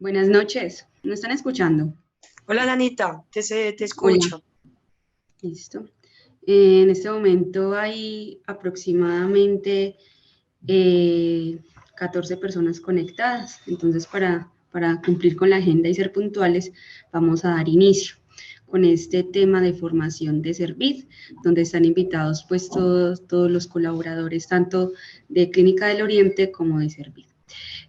Buenas noches. ¿Me están escuchando? Hola, Danita, te Hola. escucho. Listo. En este momento hay aproximadamente 14 personas conectadas. Entonces, para cumplir con la agenda y ser puntuales, vamos a dar inicio con este tema de formación de Servit, donde están invitados pues todos los colaboradores, tanto de Clínica del Oriente como de Servit.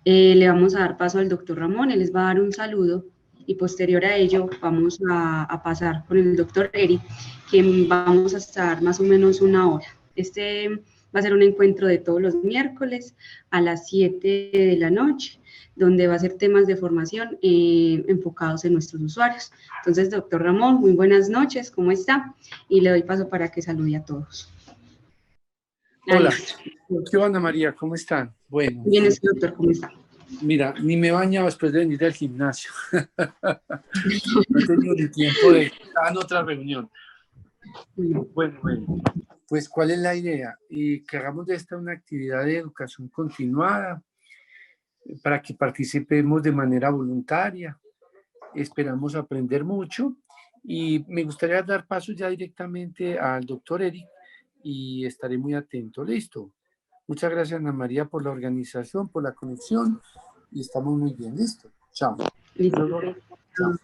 Le vamos a dar paso al doctor Ramón, él les va a dar un saludo y posterior a ello vamos a pasar con el doctor Eri, quien vamos a estar más o menos una hora. Este va a ser un encuentro de todos los miércoles a las 7 de la noche, donde va a ser temas de formación enfocados en nuestros usuarios. Entonces, doctor Ramón, muy buenas noches, ¿cómo está? Y le doy paso para que salude a todos. Hola, ¿qué onda, María? ¿Cómo están? Bueno. Bien, doctor, ¿cómo está? Mira, ni me he bañado después de venir del gimnasio. No he tenido ni tiempo de estar en otra reunión. Bueno, pues ¿cuál es la idea? Y que hagamos de esta una actividad de educación continuada para que participemos de manera voluntaria. Esperamos aprender mucho y me gustaría dar paso ya directamente al doctor Eric y estaré muy atento. Listo. Muchas gracias, Ana María, por la organización, por la conexión y estamos muy bien. Listo. Chao. Listo. Chao.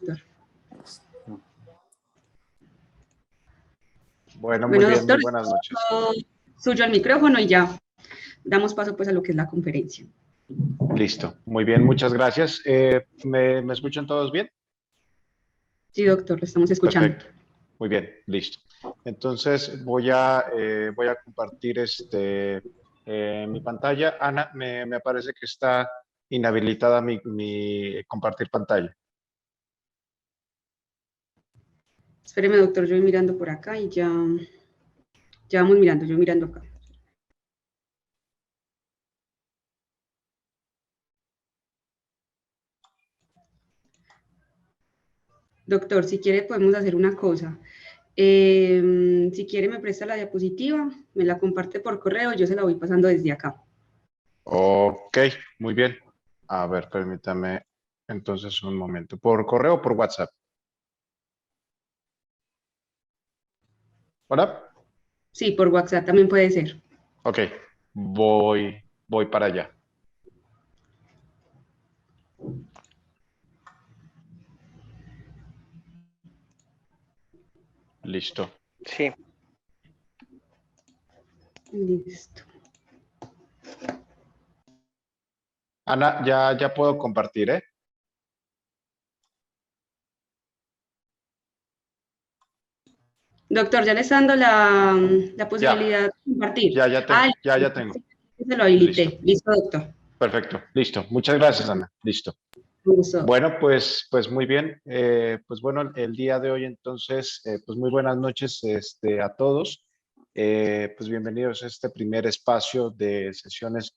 Bueno, muy bien, doctor, muy buenas noches. Suyo el micrófono y ya damos paso pues a lo que es la conferencia. Listo, muy bien, muchas gracias. ¿Me escuchan todos bien? Sí, doctor, lo estamos escuchando. Perfecto, muy bien, listo. Entonces voy a compartir mi pantalla. Ana, me parece que está inhabilitada mi compartir pantalla. Espéreme, doctor, yo voy mirando por acá y ya vamos mirando, yo mirando acá. Doctor, si quiere podemos hacer una cosa. Si quiere me presta la diapositiva, me la comparte por correo, yo se la voy pasando desde acá. Ok, muy bien. A ver, permítame entonces un momento. ¿Por correo o por WhatsApp? ¿Hola? Sí, por WhatsApp también puede ser. Ok, voy para allá. Listo. Sí. Listo. Ana, ya puedo compartir, ¿eh? Doctor, ya le está dando la posibilidad de compartir. Ya tengo. Se lo habilité. Listo, doctor. Perfecto, listo. Muchas gracias, Ana. Listo. Bueno, pues muy bien. Pues bueno, el día de hoy entonces, pues muy buenas noches a todos. Pues bienvenidos a este primer espacio de sesiones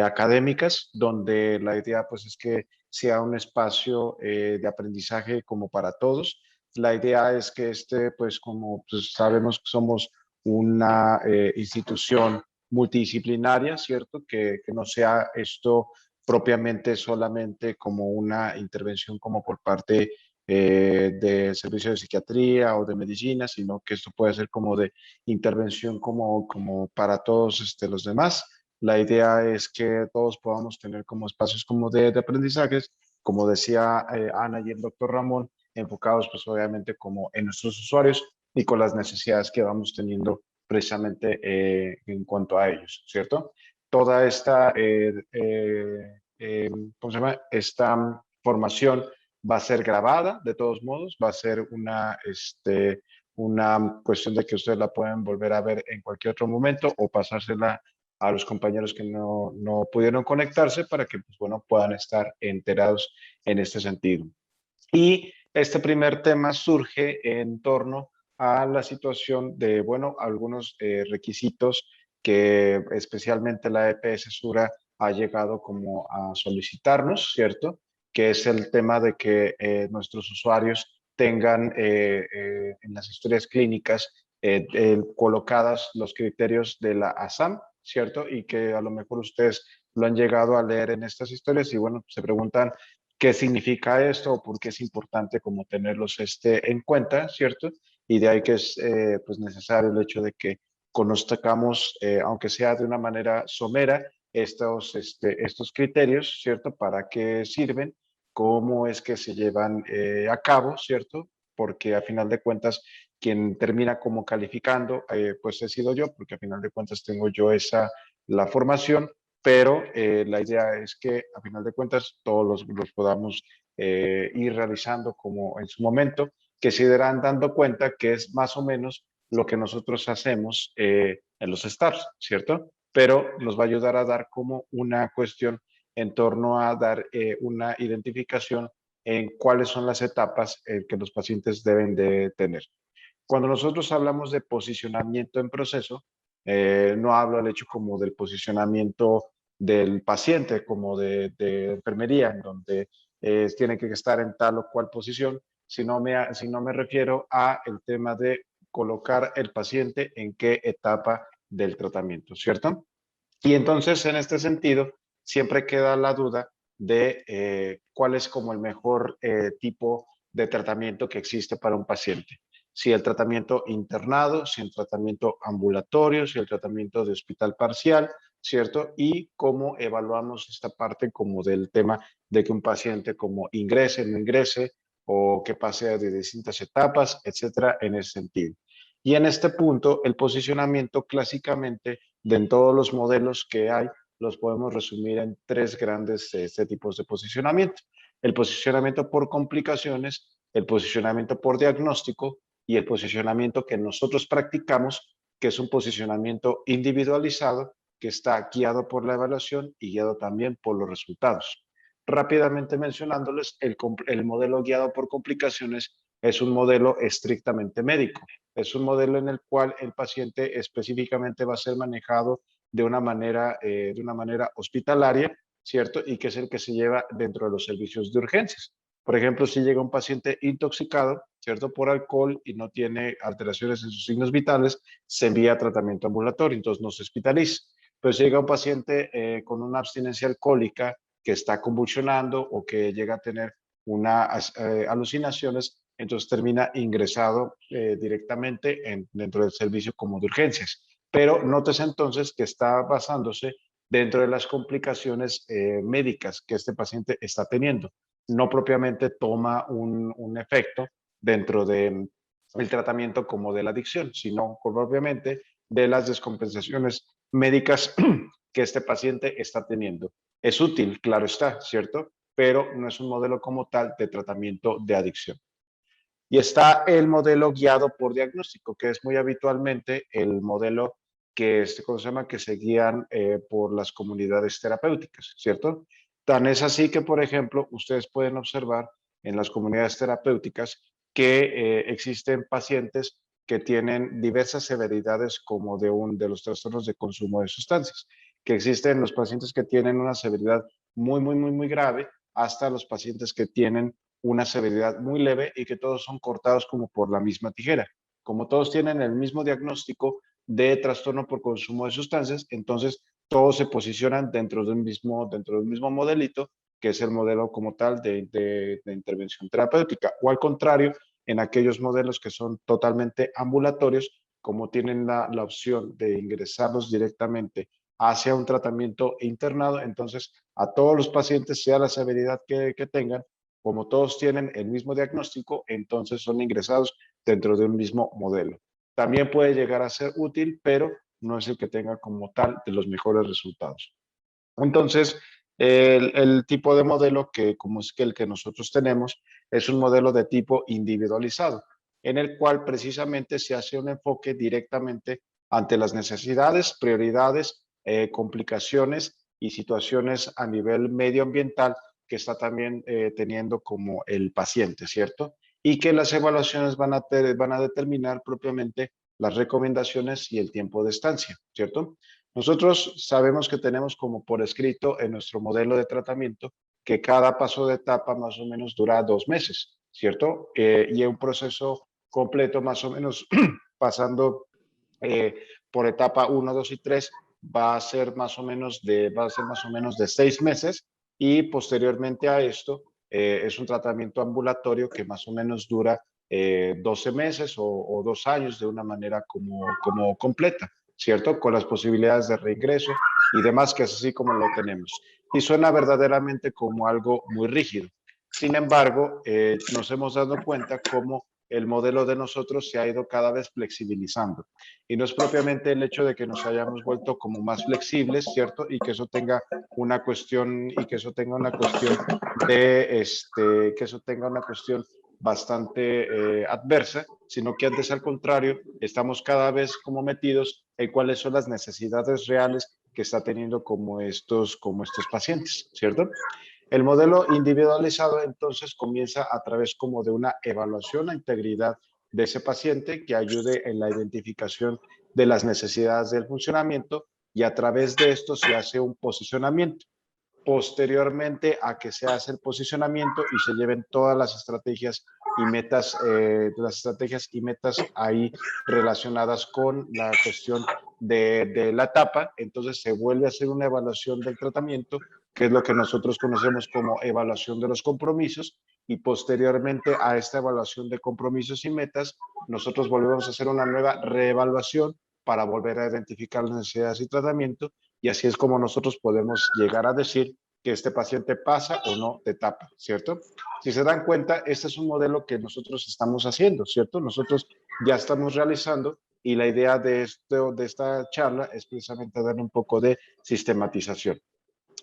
académicas, donde la idea pues es que sea un espacio de aprendizaje como para todos. La idea es que pues como pues, sabemos que somos una institución multidisciplinaria, ¿cierto? Que no sea esto propiamente solamente como una intervención como por parte del servicio de psiquiatría o de medicina, sino que esto puede ser como de intervención como para todos los demás. La idea es que todos podamos tener como espacios como de aprendizajes, como decía Ana y el doctor Ramón, enfocados pues obviamente como en nuestros usuarios y con las necesidades que vamos teniendo precisamente en cuanto a ellos, ¿cierto? Toda ¿cómo se llama? Esta formación va a ser grabada, de todos modos, va a ser una cuestión de que ustedes la pueden volver a ver en cualquier otro momento o pasársela a los compañeros que no pudieron conectarse para que, pues, bueno, puedan estar enterados en este sentido. Y este primer tema surge en torno a la situación de, bueno, algunos requisitos que especialmente la EPS Sura ha llegado como a solicitarnos, ¿cierto? Que es el tema de que nuestros usuarios tengan en las historias clínicas colocadas los criterios de la ASAM, ¿cierto? Y que a lo mejor ustedes lo han llegado a leer en estas historias y bueno, se preguntan qué significa esto o por qué es importante como tenerlos en cuenta, ¿cierto? Y de ahí que es pues necesario el hecho de que conozcamos, aunque sea de una manera somera, estos criterios, ¿cierto? ¿Para qué sirven? ¿Cómo es que se llevan a cabo, ¿cierto? Porque a final de cuentas, quien termina como calificando, pues he sido yo, porque a final de cuentas tengo yo la formación, pero la idea es que a final de cuentas todos los podamos ir realizando como en su momento, que se irán dando cuenta que es más o menos lo que nosotros hacemos en los STARS, ¿cierto? Pero nos va a ayudar a dar como una cuestión en torno a dar una identificación en cuáles son las etapas que los pacientes deben de tener. Cuando nosotros hablamos de posicionamiento en proceso, no hablo del hecho como del posicionamiento del paciente, como de enfermería, en donde tiene que estar en tal o cual posición, sino me refiero a el tema de colocar el paciente en qué etapa del tratamiento, ¿cierto? Y entonces, en este sentido, siempre queda la duda de cuál es como el mejor tipo de tratamiento que existe para un paciente. Si el tratamiento internado, si el tratamiento ambulatorio, si el tratamiento de hospital parcial, ¿cierto? Y cómo evaluamos esta parte como del tema de que un paciente como ingrese, no ingrese, o que pase de distintas etapas, etcétera, en ese sentido. Y en este punto, el posicionamiento clásicamente de todos los modelos que hay, los podemos resumir en tres grandes tipos de posicionamiento. El posicionamiento por complicaciones, el posicionamiento por diagnóstico y el posicionamiento que nosotros practicamos, que es un posicionamiento individualizado que está guiado por la evaluación y guiado también por los resultados. Rápidamente mencionándoles, el modelo guiado por complicaciones es un modelo estrictamente médico. Es un modelo en el cual el paciente específicamente va a ser manejado de una manera hospitalaria, ¿cierto? Y que es el que se lleva dentro de los servicios de urgencias. Por ejemplo, si llega un paciente intoxicado, ¿cierto? Por alcohol y no tiene alteraciones en sus signos vitales, se envía a tratamiento ambulatorio, entonces no se hospitaliza. Pero si llega un paciente con una abstinencia alcohólica que está convulsionando o que llega a tener unas alucinaciones, entonces termina ingresado directamente dentro del servicio como de urgencias. Pero nótese entonces que está basándose dentro de las complicaciones médicas que este paciente está teniendo. No propiamente toma un efecto dentro del tratamiento como de la adicción, sino propiamente de las descompensaciones médicas que este paciente está teniendo. Es útil, claro está, ¿cierto? Pero no es un modelo como tal de tratamiento de adicción. Y está el modelo guiado por diagnóstico, que es muy habitualmente el modelo ¿cómo se llama? Que se guían por las comunidades terapéuticas, ¿cierto? Tan es así que, por ejemplo, ustedes pueden observar en las comunidades terapéuticas que existen pacientes que tienen diversas severidades como de los trastornos de consumo de sustancias, que existen los pacientes que tienen una severidad muy grave hasta los pacientes que tienen una severidad muy leve y que todos son cortados como por la misma tijera. Como todos tienen el mismo diagnóstico de trastorno por consumo de sustancias, entonces todos se posicionan dentro de un mismo modelito, que es el modelo como tal de intervención terapéutica. O al contrario, en aquellos modelos que son totalmente ambulatorios, como tienen la opción de ingresarlos directamente hacia un tratamiento internado, entonces a todos los pacientes, sea la severidad que tengan, como todos tienen el mismo diagnóstico, entonces son ingresados dentro de un mismo modelo. También puede llegar a ser útil, pero no es el que tenga como tal de los mejores resultados. Entonces, el tipo de modelo como es que el que nosotros tenemos, es un modelo de tipo individualizado, en el cual precisamente se hace un enfoque directamente ante las necesidades, prioridades, complicaciones y situaciones a nivel medioambiental que está también teniendo como el paciente, ¿cierto? Y que las evaluaciones van a determinar propiamente las recomendaciones y el tiempo de estancia, ¿cierto? Nosotros sabemos que tenemos como por escrito en nuestro modelo de tratamiento que cada paso de etapa más o menos dura 2 meses, ¿cierto? Y un proceso completo más o menos pasando por etapa 1, 2 y 3 va a ser más o menos de 6 meses y posteriormente a esto es un tratamiento ambulatorio que más o menos dura 12 meses o 2 años de una manera como completa, ¿cierto? Con las posibilidades de reingreso y demás, que es así como lo tenemos. Y suena verdaderamente como algo muy rígido. Sin embargo, nos hemos dado cuenta cómo el modelo de nosotros se ha ido cada vez flexibilizando. Y no es propiamente el hecho de que nos hayamos vuelto como más flexibles, ¿cierto? Y que eso tenga una cuestión, bastante adversa, sino que antes al contrario, estamos cada vez como metidos en cuáles son las necesidades reales que está teniendo como estos pacientes, ¿cierto? El modelo individualizado entonces comienza a través como de una evaluación a integridad de ese paciente que ayude en la identificación de las necesidades del funcionamiento y a través de esto se hace un posicionamiento. Posteriormente a que se hace el posicionamiento y se lleven todas las estrategias y metas, ahí relacionadas con la cuestión de la etapa, entonces se vuelve a hacer una evaluación del tratamiento, que es lo que nosotros conocemos como evaluación de los compromisos, y posteriormente a esta evaluación de compromisos y metas, nosotros volvemos a hacer una nueva reevaluación para volver a identificar las necesidades y tratamiento, y así es como nosotros podemos llegar a decir que este paciente pasa o no de etapa, ¿cierto? Si se dan cuenta, este es un modelo que nosotros estamos haciendo, ¿cierto? Nosotros ya estamos realizando y la idea de esta charla es precisamente dar un poco de sistematización.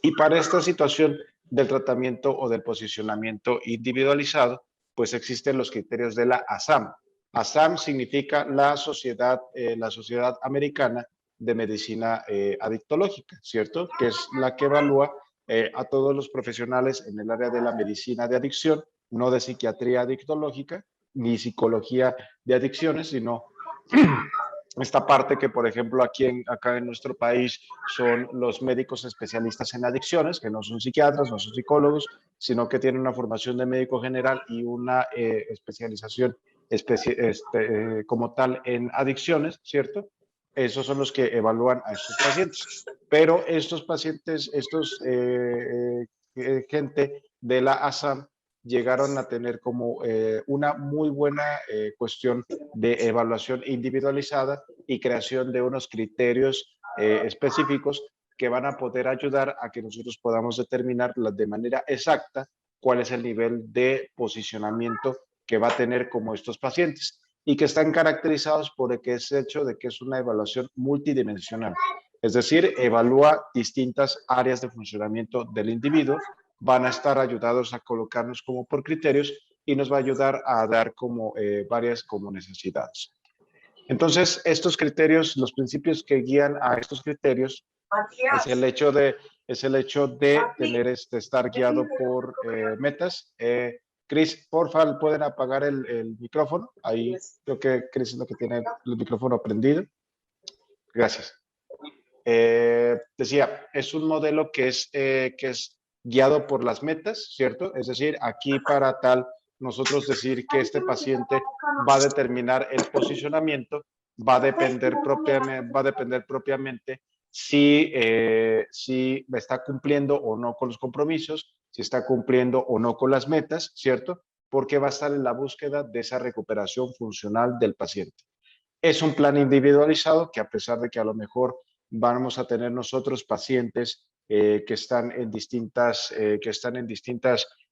Y para esta situación del tratamiento o del posicionamiento individualizado, pues existen los criterios de la ASAM. ASAM significa la Sociedad Americana de Medicina Adictológica, ¿cierto? Que es la que evalúa a todos los profesionales en el área de la medicina de adicción, no de psiquiatría adictológica, ni psicología de adicciones, sino esta parte que, por ejemplo, acá en nuestro país son los médicos especialistas en adicciones, que no son psiquiatras, no son psicólogos, sino que tienen una formación de médico general y una especialización como tal en adicciones, ¿cierto? Esos son los que evalúan a estos pacientes. Pero estos pacientes, gente de la ASAM, llegaron a tener como una muy buena cuestión de evaluación individualizada y creación de unos criterios específicos que van a poder ayudar a que nosotros podamos determinar de manera exacta cuál es el nivel de posicionamiento que va a tener como estos pacientes y que están caracterizados por el hecho de que es una evaluación multidimensional. Es decir, evalúa distintas áreas de funcionamiento del individuo, van a estar ayudados a colocarnos como por criterios y nos va a ayudar a dar como varias como necesidades. Entonces, estos criterios, los principios que guían a estos criterios es el hecho de tener estar guiado por metas. Cris, porfa, ¿pueden apagar el micrófono? Ahí creo que Cris es lo que tiene el micrófono prendido. Gracias. Decía, es un modelo que es guiado por las metas, ¿cierto? Es decir, aquí para tal, nosotros decir que este paciente va a determinar el posicionamiento, va a depender propiamente si está cumpliendo o no con los compromisos, si está cumpliendo o no con las metas, ¿cierto? Porque va a estar en la búsqueda de esa recuperación funcional del paciente. Es un plan individualizado que, a pesar de que a lo mejor vamos a tener nosotros pacientes que están en distintas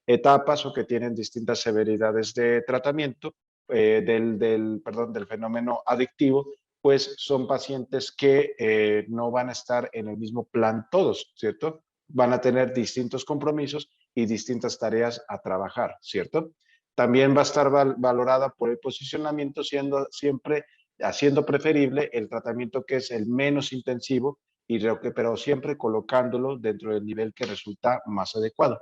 etapas o que tienen distintas severidades de tratamiento del fenómeno adictivo, pues son pacientes que no van a estar en el mismo plan todos, ¿cierto? Van a tener distintos compromisos y distintas tareas a trabajar, ¿cierto? También va a estar valorada por el posicionamiento, haciendo preferible el tratamiento que es el menos intensivo, pero siempre colocándolo dentro del nivel que resulta más adecuado.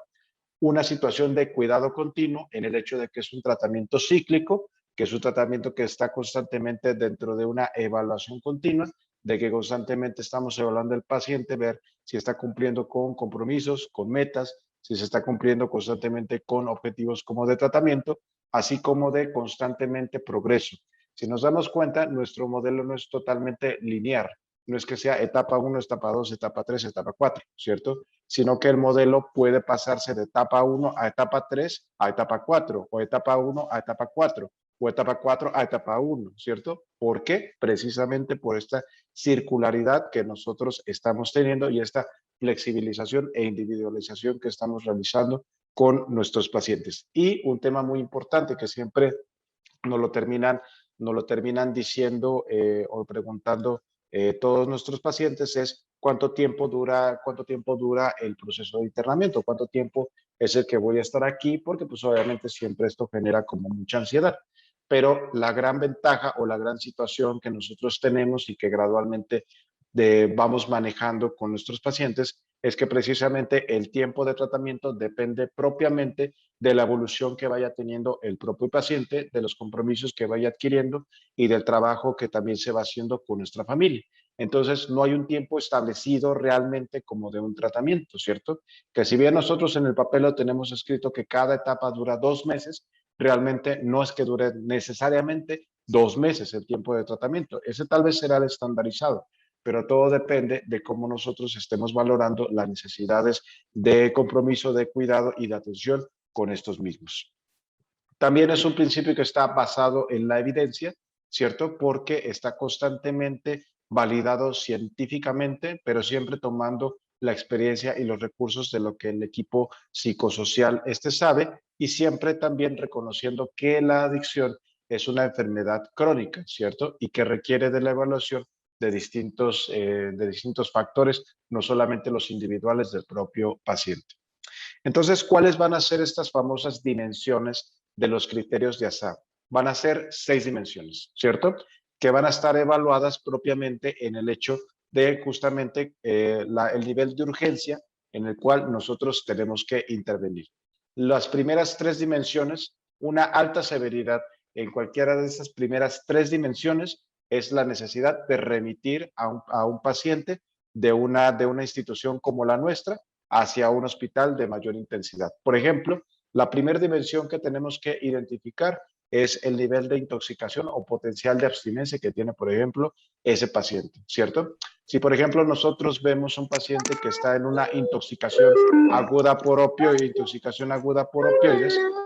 Una situación de cuidado continuo en el hecho de que es un tratamiento cíclico, que es un tratamiento que está constantemente dentro de una evaluación continua, de que constantemente estamos evaluando al paciente, ver si está cumpliendo con compromisos, con metas, si se está cumpliendo constantemente con objetivos como de tratamiento, así como de constantemente progreso. Si nos damos cuenta, nuestro modelo no es totalmente lineal. no es que sea etapa 1, etapa 2, etapa 3, etapa 4, ¿cierto? Sino que el modelo puede pasarse de etapa 1 a etapa 3 a etapa 4, o etapa 1 a etapa 4, o etapa 4 a etapa 1, ¿cierto? ¿Por qué? Precisamente por esta circularidad que nosotros estamos teniendo y esta flexibilización e individualización que estamos realizando con nuestros pacientes. Y un tema muy importante que siempre nos lo terminan diciendo o preguntando todos nuestros pacientes es cuánto tiempo dura el proceso de internamiento, cuánto tiempo es el que voy a estar aquí, porque pues obviamente siempre esto genera como mucha ansiedad. Pero la gran ventaja o la gran situación que nosotros tenemos y que gradualmente vamos manejando con nuestros pacientes es que precisamente el tiempo de tratamiento depende propiamente de la evolución que vaya teniendo el propio paciente, de los compromisos que vaya adquiriendo y del trabajo que también se va haciendo con nuestra familia. Entonces, no hay un tiempo establecido realmente como de un tratamiento, ¿cierto? Que si bien nosotros en el papel lo tenemos escrito que cada etapa dura 2 meses, realmente no es que dure necesariamente 2 meses el tiempo de tratamiento. Ese tal vez será el estandarizado, pero todo depende de cómo nosotros estemos valorando las necesidades de compromiso, de cuidado y de atención con estos mismos. También es un principio que está basado en la evidencia, ¿cierto? Porque está constantemente validado científicamente, pero siempre tomando la experiencia y los recursos de lo que el equipo psicosocial sabe y siempre también reconociendo que la adicción es una enfermedad crónica, ¿cierto? Y que requiere de la evaluación de distintos factores, no solamente los individuales del propio paciente. Entonces, ¿cuáles van a ser estas famosas dimensiones de los criterios de ASAP? Van a ser 6 dimensiones, ¿cierto? Que van a estar evaluadas propiamente en el hecho de justamente el nivel de urgencia en el cual nosotros tenemos que intervenir. Las primeras 3 dimensiones, una alta severidad en cualquiera de esas primeras 3 dimensiones es la necesidad de remitir a un paciente de una institución como la nuestra hacia un hospital de mayor intensidad. Por ejemplo, la primera dimensión que tenemos que identificar es el nivel de intoxicación o potencial de abstinencia que tiene, por ejemplo, ese paciente, ¿cierto? Si, por ejemplo, nosotros vemos un paciente que está en una intoxicación aguda por opioides,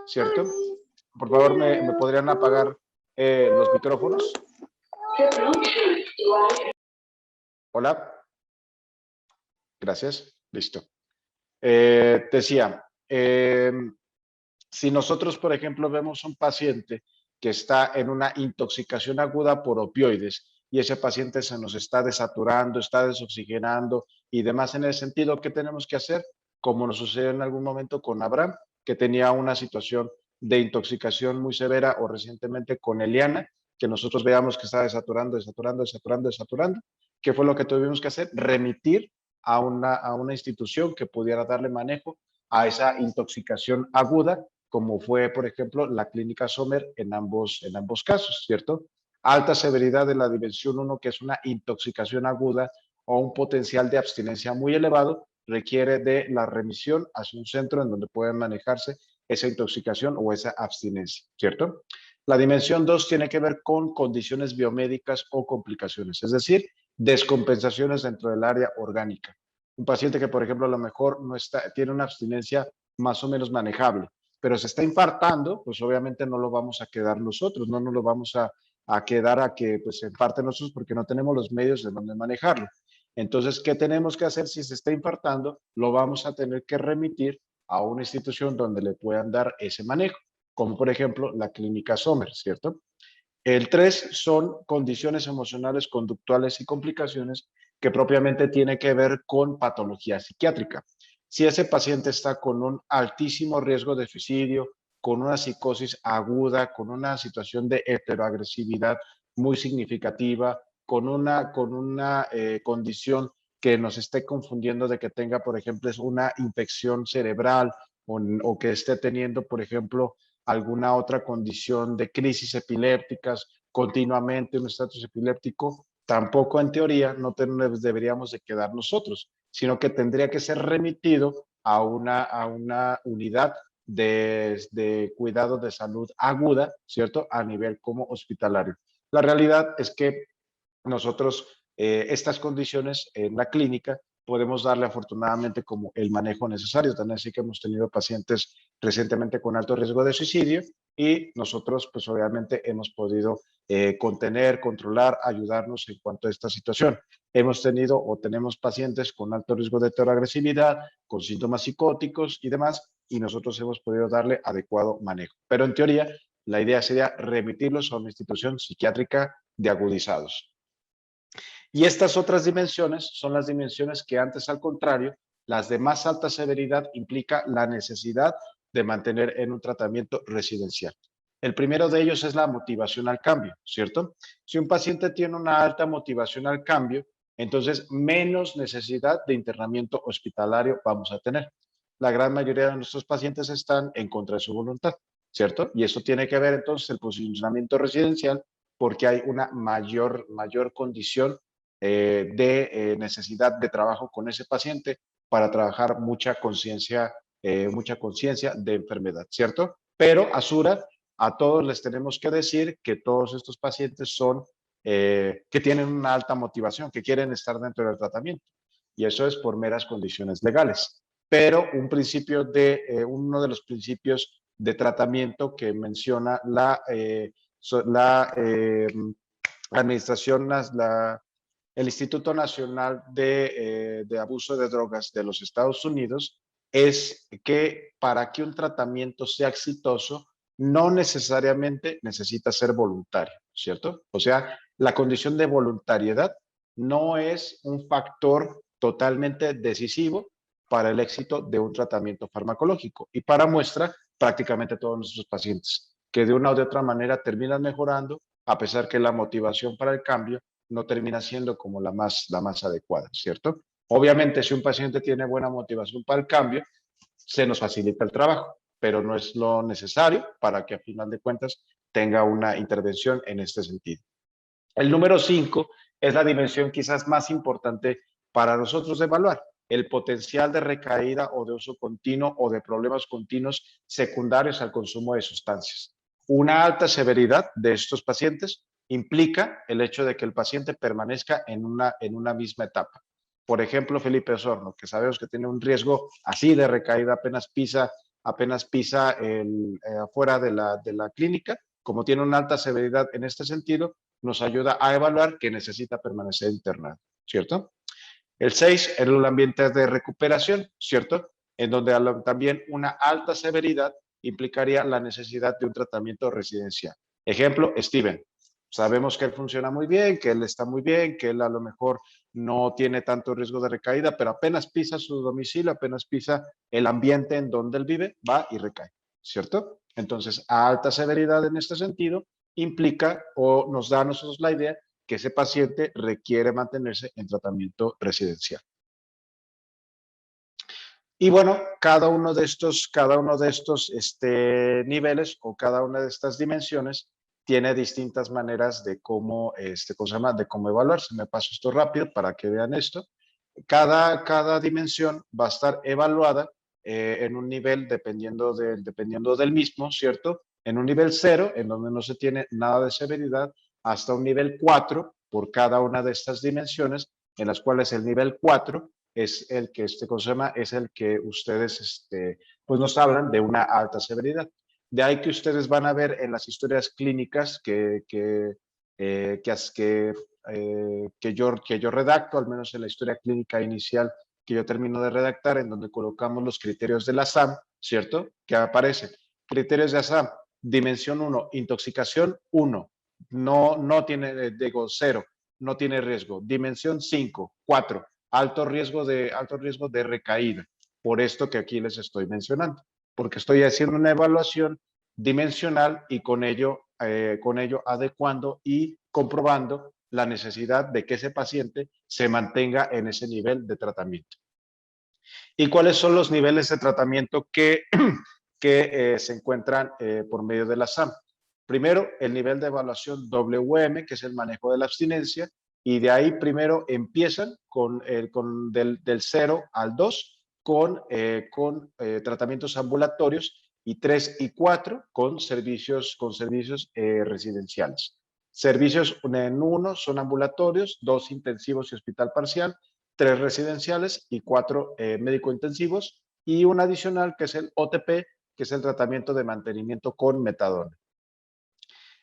¿cierto? Por favor, ¿me podrían apagar los micrófonos? Hola. Gracias. Listo. Decía, si nosotros, por ejemplo, vemos un paciente que está en una intoxicación aguda por opioides y ese paciente se nos está desaturando, está desoxigenando y demás en el sentido, ¿qué tenemos que hacer? Como nos sucedió en algún momento con Abraham, que tenía una situación de intoxicación muy severa, o recientemente con Eliana, que nosotros veamos que está desaturando. ¿Qué fue lo que tuvimos que hacer? Remitir a una institución que pudiera darle manejo a esa intoxicación aguda, como fue, por ejemplo, la clínica Sommer en ambos casos, ¿cierto? Alta severidad de la dimensión 1, que es una intoxicación aguda o un potencial de abstinencia muy elevado, requiere de la remisión hacia un centro en donde pueden manejarse esa intoxicación o esa abstinencia, ¿cierto? La dimensión 2 tiene que ver con condiciones biomédicas o complicaciones, es decir, descompensaciones dentro del área orgánica. Un paciente que, por ejemplo, a lo mejor tiene una abstinencia más o menos manejable, pero se está infartando, pues obviamente no lo vamos a quedar nosotros, no nos lo vamos a quedar a que pues, se infarte nosotros porque no tenemos los medios de donde manejarlo. Entonces, ¿qué tenemos que hacer si se está infartando? Lo vamos a tener que remitir a una institución donde le puedan dar ese manejo, como por ejemplo la clínica Sommer, ¿cierto? El 3 son condiciones emocionales, conductuales y complicaciones que propiamente tiene que ver con patología psiquiátrica. Si ese paciente está con un altísimo riesgo de suicidio, con una psicosis aguda, con una situación de heteroagresividad muy significativa, con una condición que nos esté confundiendo de que tenga, por ejemplo, una infección cerebral o que esté teniendo, por ejemplo, alguna otra condición de crisis epilépticas continuamente, un estatus epiléptico, tampoco en teoría no deberíamos de quedar nosotros, sino que tendría que ser remitido a una unidad de cuidado de salud aguda, ¿cierto? A nivel como hospitalario. La realidad es que nosotros estas condiciones en la clínica, podemos darle afortunadamente como el manejo necesario. También así que hemos tenido pacientes recientemente con alto riesgo de suicidio y nosotros pues obviamente hemos podido contener, controlar, ayudarnos en cuanto a esta situación. Hemos tenido o tenemos pacientes con alto riesgo de heteroagresividad, con síntomas psicóticos y demás, y nosotros hemos podido darle adecuado manejo. Pero en teoría, la idea sería remitirlos a una institución psiquiátrica de agudizados. Y estas otras dimensiones son las dimensiones que antes, al contrario, las de más alta severidad implica la necesidad de mantener en un tratamiento residencial. El primero de ellos es la motivación al cambio, ¿cierto? Si un paciente tiene una alta motivación al cambio, entonces menos necesidad de internamiento hospitalario vamos a tener. La gran mayoría de nuestros pacientes están en contra de su voluntad, ¿cierto? Y eso tiene que ver entonces el posicionamiento residencial porque hay una mayor condición de necesidad de trabajo con ese paciente para trabajar mucha conciencia de enfermedad, ¿cierto? Pero a todos les tenemos que decir que todos estos pacientes son, que tienen una alta motivación, que quieren estar dentro del tratamiento. Y eso es por meras condiciones legales. Pero uno de los principios de tratamiento que menciona la administración, el Instituto Nacional de Abuso de Drogas de los Estados Unidos es que para que un tratamiento sea exitoso, no necesariamente necesita ser voluntario, ¿cierto? O sea, la condición de voluntariedad no es un factor totalmente decisivo para el éxito de un tratamiento farmacológico. Y para muestra, prácticamente todos nuestros pacientes, que de una u de otra manera terminan mejorando, a pesar que la motivación para el cambio no termina siendo como la más adecuada, ¿cierto? Obviamente, si un paciente tiene buena motivación para el cambio, se nos facilita el trabajo, pero no es lo necesario para que a final de cuentas tenga una intervención en este sentido. El número 5 es la dimensión quizás más importante para nosotros de evaluar, el potencial de recaída o de uso continuo o de problemas continuos secundarios al consumo de sustancias. Una alta severidad de estos pacientes implica el hecho de que el paciente permanezca en una misma etapa. Por ejemplo, Felipe Osorno, que sabemos que tiene un riesgo así de recaída apenas pisa afuera de la clínica, como tiene una alta severidad en este sentido, nos ayuda a evaluar que necesita permanecer internado, ¿cierto? El 6 es el ambiente de recuperación, ¿cierto? En donde también una alta severidad implicaría la necesidad de un tratamiento residencial. Ejemplo, Steven. Sabemos que él funciona muy bien, que él está muy bien, que él a lo mejor no tiene tanto riesgo de recaída, pero apenas pisa su domicilio, apenas pisa el ambiente en donde él vive, va y recae, ¿cierto? Entonces, a alta severidad en este sentido implica o nos da a nosotros la idea que ese paciente requiere mantenerse en tratamiento residencial. Y bueno, cada uno de estos niveles o cada una de estas dimensiones tiene distintas maneras de cómo evaluar. Se me paso esto rápido para que vean esto. Cada dimensión va a estar evaluada en un nivel dependiendo del mismo, ¿cierto? En un nivel 0, en donde no se tiene nada de severidad, hasta un nivel 4 por cada una de estas dimensiones, en las cuales el nivel 4 es el que es el que ustedes pues nos hablan de una alta severidad. De ahí que ustedes van a ver en las historias clínicas que yo redacto, al menos en la historia clínica inicial que yo termino de redactar, en donde colocamos los criterios de la SAM, ¿cierto? Que aparecen. Criterios de la SAM, dimensión 1, intoxicación 1, no tiene, digo 0, no tiene riesgo. Dimensión 5, 4, alto riesgo de recaída. Por esto que aquí les estoy mencionando, porque estoy haciendo una evaluación dimensional y con ello adecuando y comprobando la necesidad de que ese paciente se mantenga en ese nivel de tratamiento. ¿Y cuáles son los niveles de tratamiento que se encuentran por medio de la SAM? Primero, el nivel de evaluación WM, que es el manejo de la abstinencia, y de ahí primero empiezan del 0 al 2 con tratamientos ambulatorios y 3 y 4 con servicios residenciales. Servicios en 1 son ambulatorios, 2 intensivos y hospital parcial, 3 residenciales y 4 médico-intensivos, y un adicional que es el OTP, que es el tratamiento de mantenimiento con metadona.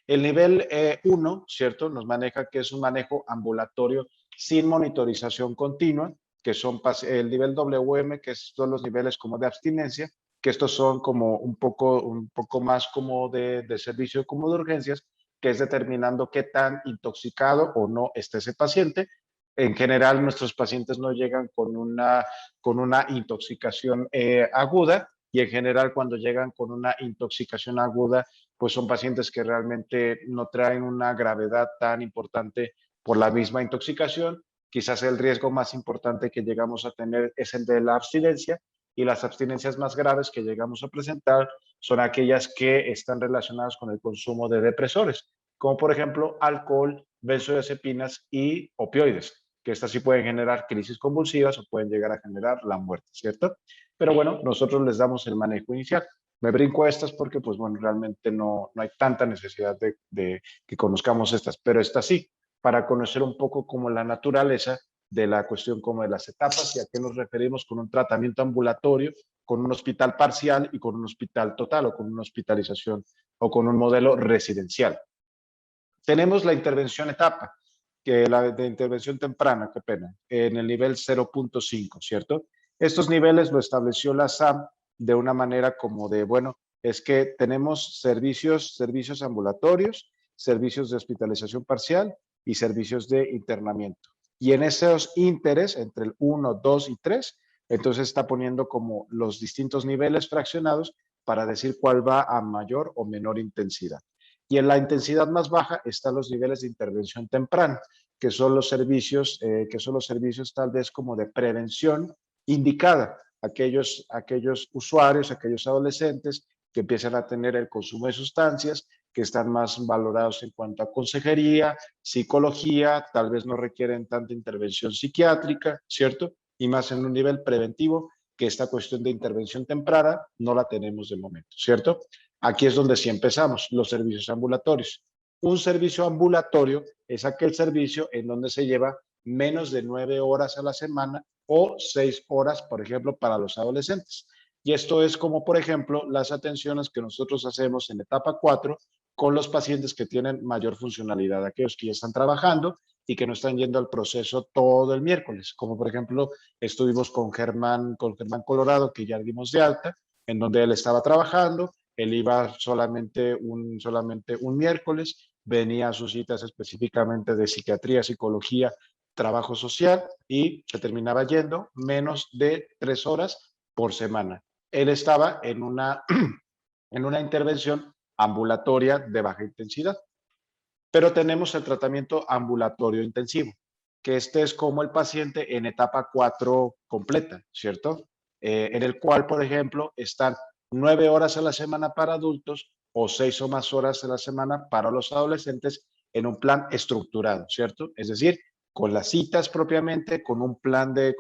El nivel 1, ¿cierto? Nos maneja que es un manejo ambulatorio sin monitorización continua, que son el nivel WM, que son los niveles como de abstinencia, que estos son como un poco más como de servicio, como de urgencias, que es determinando qué tan intoxicado o no está ese paciente. En general, nuestros pacientes no llegan con una intoxicación aguda, y en general cuando llegan con una intoxicación aguda, pues son pacientes que realmente no traen una gravedad tan importante por la misma intoxicación. Quizás el riesgo más importante que llegamos a tener es el de la abstinencia, y las abstinencias más graves que llegamos a presentar son aquellas que están relacionadas con el consumo de depresores, como por ejemplo alcohol, benzodiazepinas y opioides, que estas sí pueden generar crisis convulsivas o pueden llegar a generar la muerte, ¿cierto? Pero bueno, nosotros les damos el manejo inicial. Me brinco estas porque, pues bueno, realmente no hay tanta necesidad de que conozcamos estas, pero estas sí, para conocer un poco como la naturaleza de la cuestión como de las etapas y a qué nos referimos con un tratamiento ambulatorio, con un hospital parcial y con un hospital total, o con una hospitalización o con un modelo residencial. Tenemos la intervención etapa, que la de intervención temprana, qué pena, en el nivel 0.5, ¿cierto? Estos niveles lo estableció la SAM de una manera como de, bueno, es que tenemos servicios ambulatorios, servicios de hospitalización parcial y servicios de internamiento. Y en esos ínteres, entre el 1, 2 y 3, entonces está poniendo como los distintos niveles fraccionados para decir cuál va a mayor o menor intensidad. Y en la intensidad más baja están los niveles de intervención temprana, que son los servicios tal vez como de prevención indicada. Aquellos usuarios, aquellos adolescentes que empiezan a tener el consumo de sustancias, que están más valorados en cuanto a consejería, psicología, tal vez no requieren tanta intervención psiquiátrica, ¿cierto? Y más en un nivel preventivo, que esta cuestión de intervención temprana no la tenemos de momento, ¿cierto? Aquí es donde sí empezamos, los servicios ambulatorios. Un servicio ambulatorio es aquel servicio en donde se lleva menos de 9 horas a la semana o 6 horas, por ejemplo, para los adolescentes. Y esto es como, por ejemplo, las atenciones que nosotros hacemos en etapa 4 con los pacientes que tienen mayor funcionalidad, aquellos que ya están trabajando y que no están yendo al proceso todo el miércoles, como por ejemplo estuvimos con Germán Colorado, que ya dimos de alta, en donde él estaba trabajando, él iba solamente un miércoles, venía a sus citas específicamente de psiquiatría, psicología, trabajo social, y se terminaba yendo menos de 3 horas por semana. Él estaba en una intervención ambulatoria de baja intensidad. Pero tenemos el tratamiento ambulatorio intensivo, que este es como el paciente en etapa 4 completa, ¿cierto? En el cual, por ejemplo, están 9 horas a la semana para adultos o 6 o más horas a la semana para los adolescentes en un plan estructurado, ¿cierto? Es decir, con las citas propiamente, con un plan de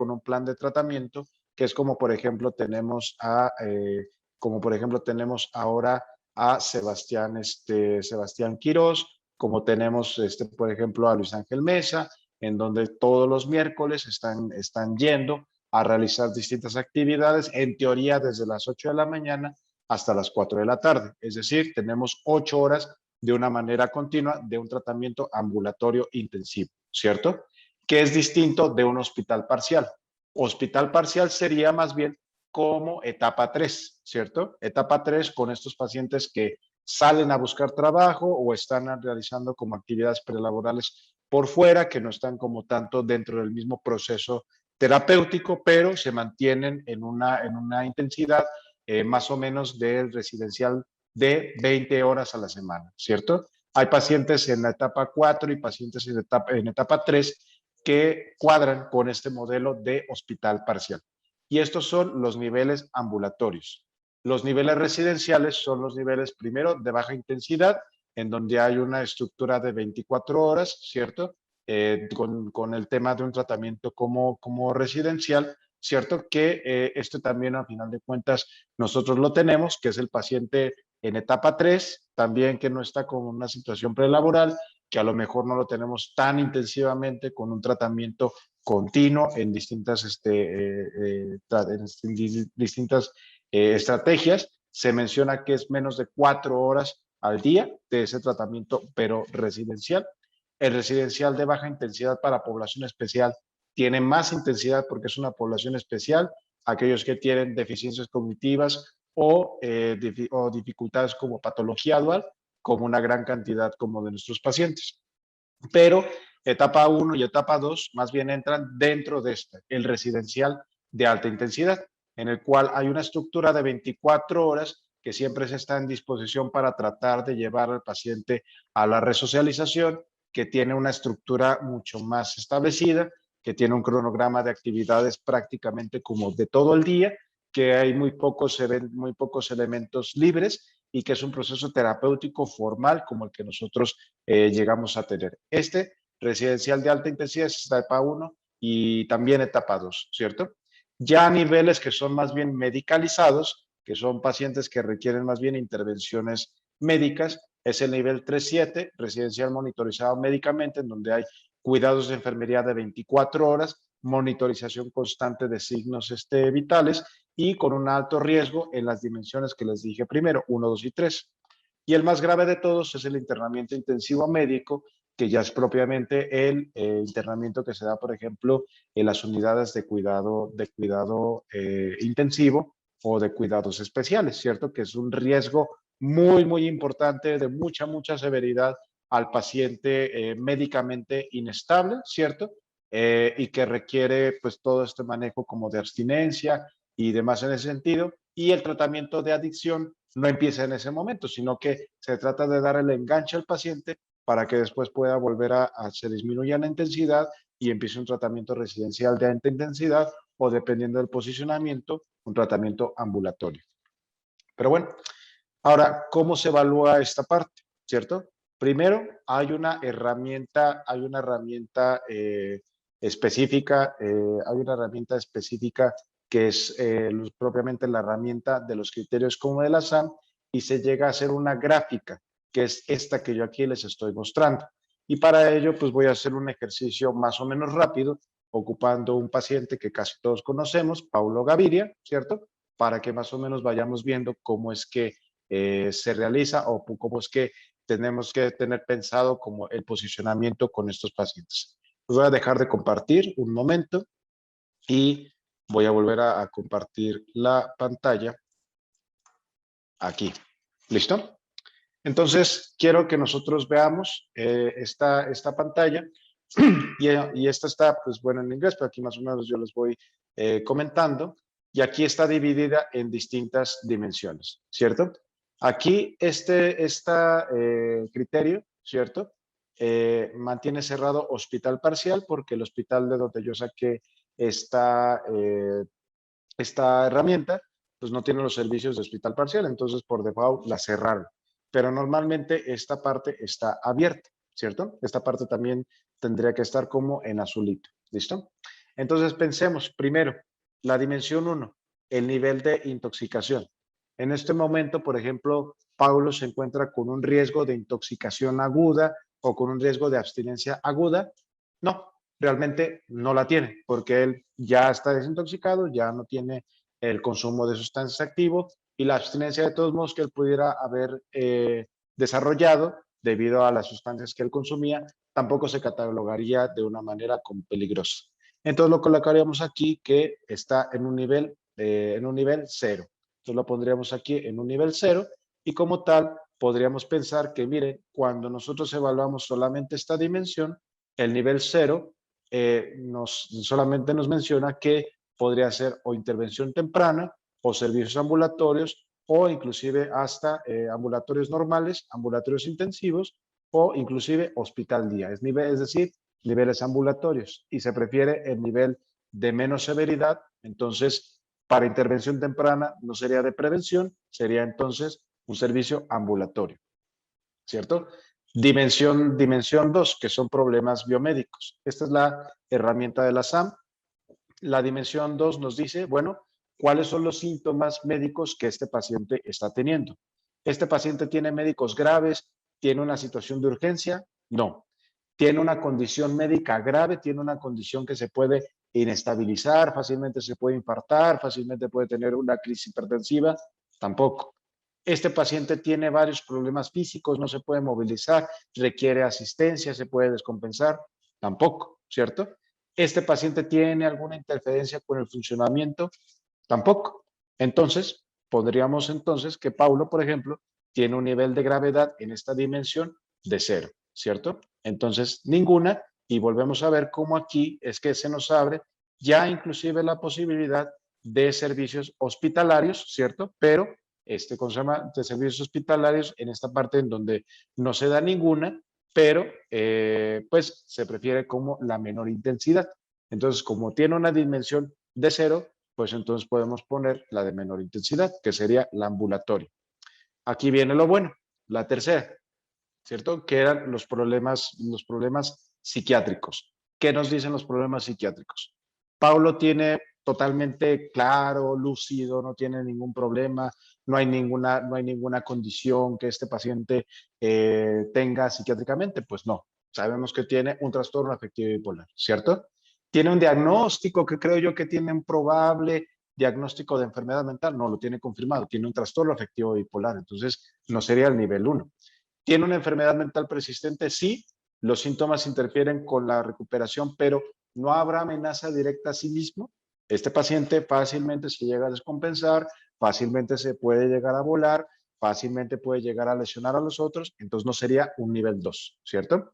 tratamiento, que es como por ejemplo tenemos ahora a Sebastián Quirós, como tenemos, por ejemplo, a Luis Ángel Mesa, en donde todos los miércoles están yendo a realizar distintas actividades, en teoría desde las 8 de la mañana hasta las 4 de la tarde. Es decir, tenemos 8 horas de una manera continua de un tratamiento ambulatorio intensivo, ¿cierto? Que es distinto de un hospital parcial. Hospital parcial sería más bien como etapa 3, ¿cierto? Etapa 3 con estos pacientes que salen a buscar trabajo o están realizando como actividades prelaborales por fuera, que no están como tanto dentro del mismo proceso terapéutico, pero se mantienen en una intensidad más o menos del residencial de 20 horas a la semana, ¿cierto? Hay pacientes en la etapa 4 y pacientes en etapa 3 que cuadran con este modelo de hospital parcial. Y estos son los niveles ambulatorios. Los niveles residenciales son los niveles primero de baja intensidad, en donde hay una estructura de 24 horas, ¿cierto? Con el tema de un tratamiento como residencial, ¿cierto? Que esto también a final de cuentas nosotros lo tenemos, que es el paciente en etapa 3, también que no está con una situación prelaboral que a lo mejor no lo tenemos tan intensivamente con un tratamiento continuo en distintas, distintas estrategias. Se menciona que es menos de 4 horas al día de ese tratamiento, pero residencial. El residencial de baja intensidad para población especial tiene más intensidad porque es una población especial, aquellos que tienen deficiencias cognitivas o dificultades como patología dual, como una gran cantidad como de nuestros pacientes. Pero etapa 1 y etapa 2 más bien entran dentro de el residencial de alta intensidad, en el cual hay una estructura de 24 horas que siempre se está en disposición para tratar de llevar al paciente a la resocialización, que tiene una estructura mucho más establecida, que tiene un cronograma de actividades prácticamente como de todo el día, que hay muy pocos elementos libres y que es un proceso terapéutico formal como el que nosotros llegamos a tener. Este residencial de alta intensidad es etapa 1 y también etapa 2, ¿cierto? Ya a niveles que son más bien medicalizados, que son pacientes que requieren más bien intervenciones médicas, es el nivel 3-7, residencial monitorizado médicamente, en donde hay cuidados de enfermería de 24 horas, monitorización constante de signos vitales y con un alto riesgo en las dimensiones que les dije primero, 1, 2 y 3. Y el más grave de todos es el internamiento intensivo médico, que ya es propiamente el internamiento que se da, por ejemplo, en las unidades de cuidado intensivo o de cuidados especiales, ¿cierto? Que es un riesgo muy, muy importante, de mucha severidad al paciente médicamente inestable, ¿cierto? Y que requiere pues todo este manejo como de abstinencia y demás en ese sentido. Y el tratamiento de adicción no empieza en ese momento, sino que se trata de dar el enganche al paciente para que después pueda volver a se disminuya la intensidad y empiece un tratamiento residencial de alta intensidad o, dependiendo del posicionamiento, un tratamiento ambulatorio. Pero bueno, ahora, ¿cómo se evalúa esta parte? ¿Cierto? Primero, hay una herramienta específica, que es propiamente la herramienta de los criterios como de la SAM, y se llega a hacer una gráfica, que es esta que yo aquí les estoy mostrando. Y para ello, pues voy a hacer un ejercicio más o menos rápido, ocupando un paciente que casi todos conocemos, Paulo Gaviria, ¿cierto? Para que más o menos vayamos viendo cómo es que se realiza o cómo es que tenemos que tener pensado como el posicionamiento con estos pacientes. Los voy a dejar de compartir un momento y voy a volver a compartir la pantalla aquí. ¿Listo? Entonces, quiero que nosotros veamos esta pantalla y esta está, pues bueno, en inglés, pero aquí más o menos yo les voy comentando, y aquí está dividida en distintas dimensiones, ¿cierto? Aquí este criterio, ¿cierto? Mantiene cerrado hospital parcial porque el hospital de donde yo saqué esta herramienta, pues no tiene los servicios de hospital parcial, entonces por default la cerraron. Pero normalmente esta parte está abierta, ¿cierto? Esta parte también tendría que estar como en azulito, ¿listo? Entonces pensemos primero, la dimensión 1, el nivel de intoxicación. En este momento, por ejemplo, Paulo se encuentra con un riesgo de intoxicación aguda o con un riesgo de abstinencia aguda. No, realmente no la tiene, porque él ya está desintoxicado, ya no tiene el consumo de sustancias activas, y la abstinencia de todos modos que él pudiera haber desarrollado debido a las sustancias que él consumía, tampoco se catalogaría de una manera como peligrosa. Entonces lo colocaríamos aquí que está en un nivel 0. Entonces lo pondríamos aquí en un nivel 0 y como tal podríamos pensar que, miren, cuando nosotros evaluamos solamente esta dimensión, el nivel 0 solamente nos menciona que podría ser o intervención temprana o servicios ambulatorios o inclusive hasta ambulatorios normales, ambulatorios intensivos o inclusive hospital día. Es decir, niveles ambulatorios, y se prefiere el nivel de menos severidad. Entonces, para intervención temprana no sería de prevención, sería entonces un servicio ambulatorio, ¿cierto? Dimensión 2, que son problemas biomédicos. Esta es la herramienta de la SAM. La dimensión 2 nos dice, bueno, ¿cuáles son los síntomas médicos que este paciente está teniendo? Este paciente tiene médicos graves, tiene una situación de urgencia, No. Tiene una condición médica grave, tiene una condición que se puede inestabilizar, fácilmente se puede infartar, fácilmente puede tener una crisis hipertensiva, tampoco. Este paciente tiene varios problemas físicos, no se puede movilizar, requiere asistencia, se puede descompensar, tampoco, ¿cierto? Este paciente tiene alguna interferencia con el funcionamiento, tampoco. Entonces, podríamos entonces que Paulo, por ejemplo, tiene un nivel de gravedad en esta dimensión de 0, ¿cierto? Entonces, ninguna, y volvemos a ver cómo aquí es que se nos abre ya inclusive la posibilidad de servicios hospitalarios, ¿cierto? Pero ¿cómo se llama? De servicios hospitalarios en esta parte en donde no se da ninguna, pero pues se prefiere como la menor intensidad. Entonces, como tiene una dimensión de 0, pues entonces podemos poner la de menor intensidad, que sería la ambulatoria. Aquí viene lo bueno, la tercera, ¿cierto? Que eran los problemas psiquiátricos. ¿Qué nos dicen los problemas psiquiátricos? Paulo tiene totalmente claro, lúcido, no tiene ningún problema, no hay ninguna condición que este paciente tenga psiquiátricamente, pues no. Sabemos que tiene un trastorno afectivo bipolar, ¿cierto? Tiene un diagnóstico que creo yo que tiene un probable diagnóstico de enfermedad mental, no lo tiene confirmado, tiene un trastorno afectivo bipolar, entonces no sería el nivel 1. ¿Tiene una enfermedad mental persistente? Sí, los síntomas interfieren con la recuperación, pero no habrá amenaza directa a sí mismo. Este paciente fácilmente se llega a descompensar, fácilmente se puede llegar a volar, fácilmente puede llegar a lesionar a los otros, entonces no sería un nivel 2, ¿cierto?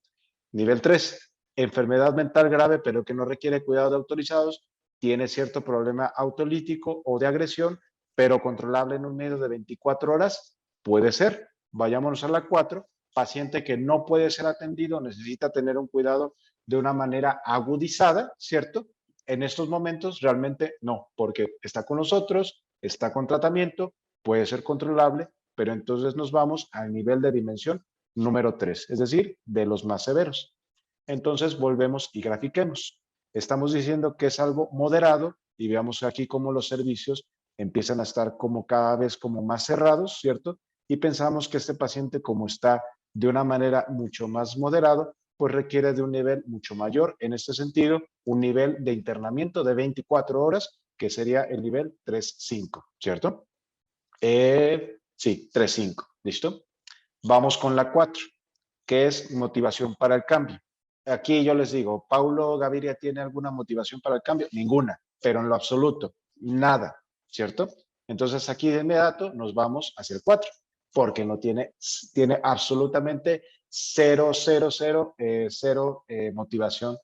Nivel 3, enfermedad mental grave, pero que no requiere cuidados de autorizados, tiene cierto problema autolítico o de agresión, pero controlable en un medio de 24 horas, puede ser. Vayámonos a la 4, paciente que no puede ser atendido, necesita tener un cuidado de una manera agudizada, ¿cierto? En estos momentos realmente no, porque está con nosotros, está con tratamiento, puede ser controlable, pero entonces nos vamos al nivel de dimensión número 3, es decir, de los más severos. Entonces volvemos y grafiquemos. Estamos diciendo que es algo moderado y veamos aquí cómo los servicios empiezan a estar como cada vez como más cerrados, ¿cierto? Y pensamos que este paciente, como está de una manera mucho más moderado, pues requiere de un nivel mucho mayor. En este sentido, un nivel de internamiento de 24 horas, que sería el nivel 3-5, ¿cierto? Sí, 3-5, ¿listo? Vamos con la 4, que es motivación para el cambio. Aquí yo les digo, ¿Paulo Gaviria tiene alguna motivación para el cambio? Ninguna, pero en lo absoluto, nada, ¿cierto? Entonces aquí de inmediato nos vamos hacia el 4, porque no tiene absolutamente cero motivación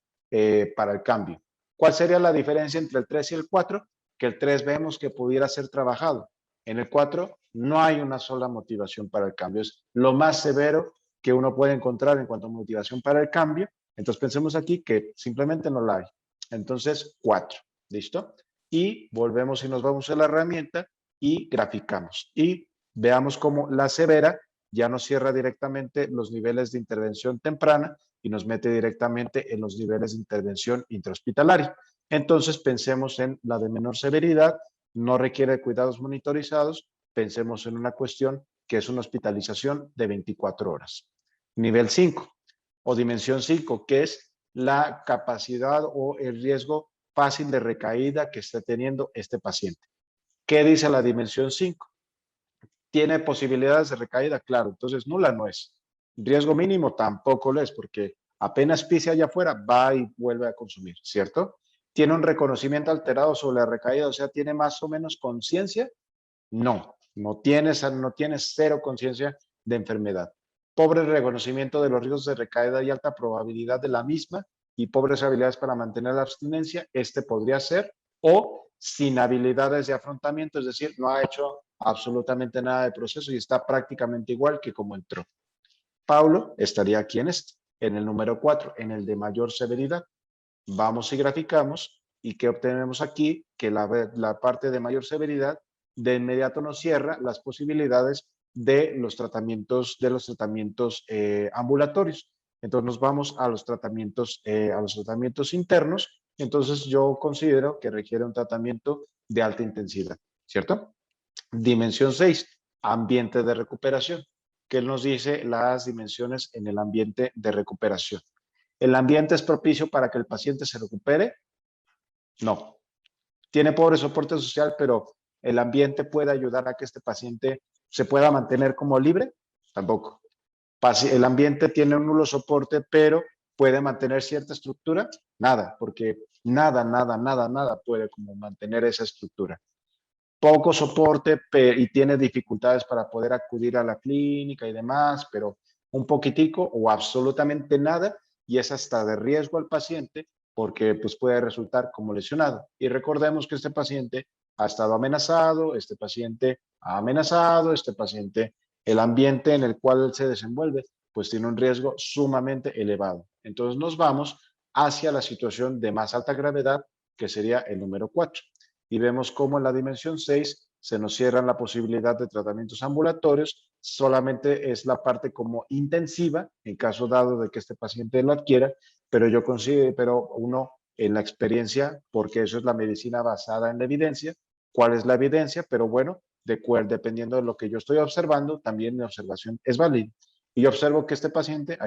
para el cambio. ¿Cuál sería la diferencia entre el 3 y el 4? Que el 3 vemos que pudiera ser trabajado. En el 4 no hay una sola motivación para el cambio. Es lo más severo que uno puede encontrar en cuanto a motivación para el cambio. Entonces pensemos aquí que simplemente no la hay. Entonces 4, ¿listo? Y volvemos y nos vamos a la herramienta y graficamos. Y veamos cómo la severa ya nos cierra directamente los niveles de intervención temprana y nos mete directamente en los niveles de intervención intrahospitalaria. Entonces pensemos en la de menor severidad, no requiere cuidados monitorizados, pensemos en una cuestión que es una hospitalización de 24 horas. Nivel 5 o dimensión 5, que es la capacidad o el riesgo fácil de recaída que está teniendo este paciente. ¿Qué dice la dimensión 5? ¿Tiene posibilidades de recaída? Claro, entonces nula no es. Riesgo mínimo tampoco lo es, porque apenas pise allá afuera, va y vuelve a consumir, ¿cierto? ¿Tiene un reconocimiento alterado sobre la recaída? O sea, ¿tiene más o menos conciencia? No, no tiene cero conciencia de enfermedad. Pobre reconocimiento de los riesgos de recaída y alta probabilidad de la misma y pobres habilidades para mantener la abstinencia, podría ser, o sin habilidades de afrontamiento, es decir, no ha hecho absolutamente nada de proceso y está prácticamente igual que como entró. Paulo estaría aquí en el número 4, en el de mayor severidad. Vamos y graficamos, y ¿qué obtenemos aquí? Que la parte de mayor severidad de inmediato nos cierra las posibilidades de los tratamientos ambulatorios. Entonces nos vamos a los tratamientos internos. Entonces yo considero que requiere un tratamiento de alta intensidad, ¿cierto? Dimensión 6, ambiente de recuperación. que él nos dice las dimensiones en el ambiente de recuperación. ¿El ambiente es propicio para que el paciente se recupere? No. Tiene pobre soporte social, pero ¿el ambiente puede ayudar a que este paciente se pueda mantener como libre? Tampoco. El ambiente tiene un nulo soporte, pero ¿puede mantener cierta estructura? Nada, porque nada puede como mantener esa estructura. Poco soporte y tiene dificultades para poder acudir a la clínica y demás, pero un poquitico o absolutamente nada, y es hasta de riesgo al paciente porque pues, puede resultar como lesionado. Y recordemos que este paciente ha estado amenazado, este paciente ha amenazado, este paciente, el ambiente en el cual él se desenvuelve, pues tiene un riesgo sumamente elevado. Entonces nos vamos hacia la situación de más alta gravedad, que sería el número 4. Y vemos cómo en la dimensión 6 se nos cierran la posibilidad de tratamientos ambulatorios, solamente es la parte como intensiva, en caso dado de que este paciente lo adquiera, pero yo considero, pero uno en la experiencia, porque eso es la medicina basada en la evidencia, ¿cuál es la evidencia? Pero bueno, dependiendo de lo que yo estoy observando, también mi observación es válida. Y yo observo que este paciente,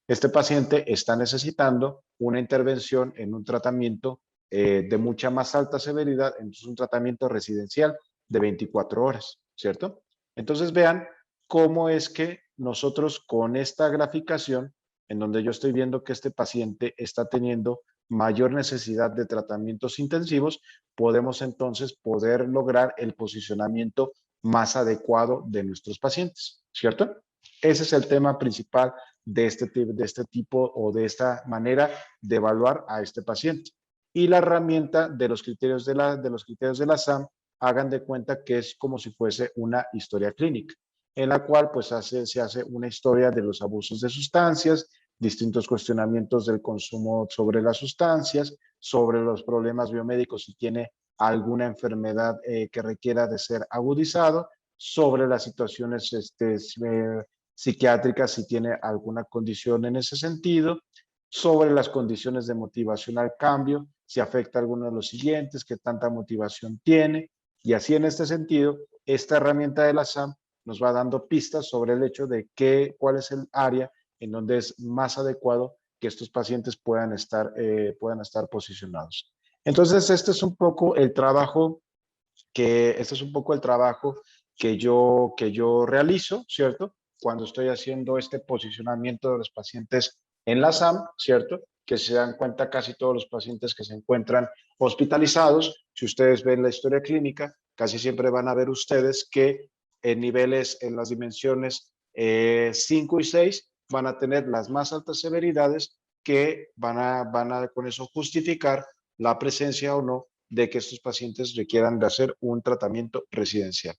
este paciente está necesitando una intervención en un tratamiento de mucha más alta severidad, entonces un tratamiento residencial de 24 horas, ¿cierto? Entonces vean cómo es que nosotros con esta graficación, en donde yo estoy viendo que este paciente está teniendo mayor necesidad de tratamientos intensivos, podemos entonces poder lograr el posicionamiento más adecuado de nuestros pacientes, ¿cierto? Ese es el tema principal de este tipo o de esta manera de evaluar a este paciente. Y la herramienta de los criterios de la SAM, hagan de cuenta que es como si fuese una historia clínica, en la cual pues se hace una historia de los abusos de sustancias, distintos cuestionamientos del consumo sobre las sustancias, sobre los problemas biomédicos si tiene alguna enfermedad que requiera de ser agudizado, sobre las situaciones psiquiátricas si tiene alguna condición en ese sentido, sobre las condiciones de motivación al cambio, si afecta a alguno de los siguientes, qué tanta motivación tiene, y así en este sentido, esta herramienta de la SAM nos va dando pistas sobre el hecho de cuál es el área en donde es más adecuado que estos pacientes puedan estar posicionados. Entonces, este es un poco el trabajo que yo realizo, ¿cierto? Cuando estoy haciendo este posicionamiento de los pacientes en la SAM, ¿cierto? Que se dan cuenta casi todos los pacientes que se encuentran hospitalizados. Si ustedes ven la historia clínica, casi siempre van a ver ustedes que en niveles, en las dimensiones 5 y 6, van a tener las más altas severidades que van a con eso justificar la presencia o no de que estos pacientes requieran de hacer un tratamiento residencial.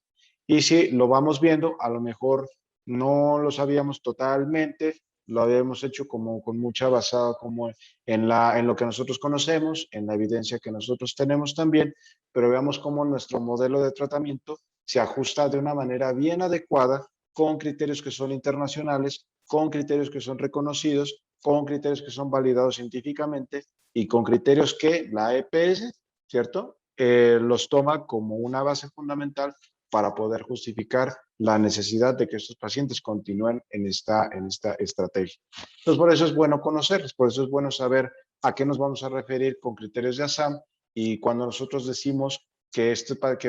Y si lo vamos viendo, a lo mejor no lo sabíamos totalmente, lo habíamos hecho como con mucha basada como en lo que nosotros conocemos, en la evidencia que nosotros tenemos también, pero veamos cómo nuestro modelo de tratamiento se ajusta de una manera bien adecuada con criterios que son internacionales, con criterios que son reconocidos, con criterios que son validados científicamente y con criterios que la EPS, ¿cierto? Los toma como una base fundamental para poder justificar la necesidad de que estos pacientes continúen en esta estrategia. Entonces, por eso es bueno conocerlos, por eso es bueno saber a qué nos vamos a referir con criterios de ASAM, y cuando nosotros decimos que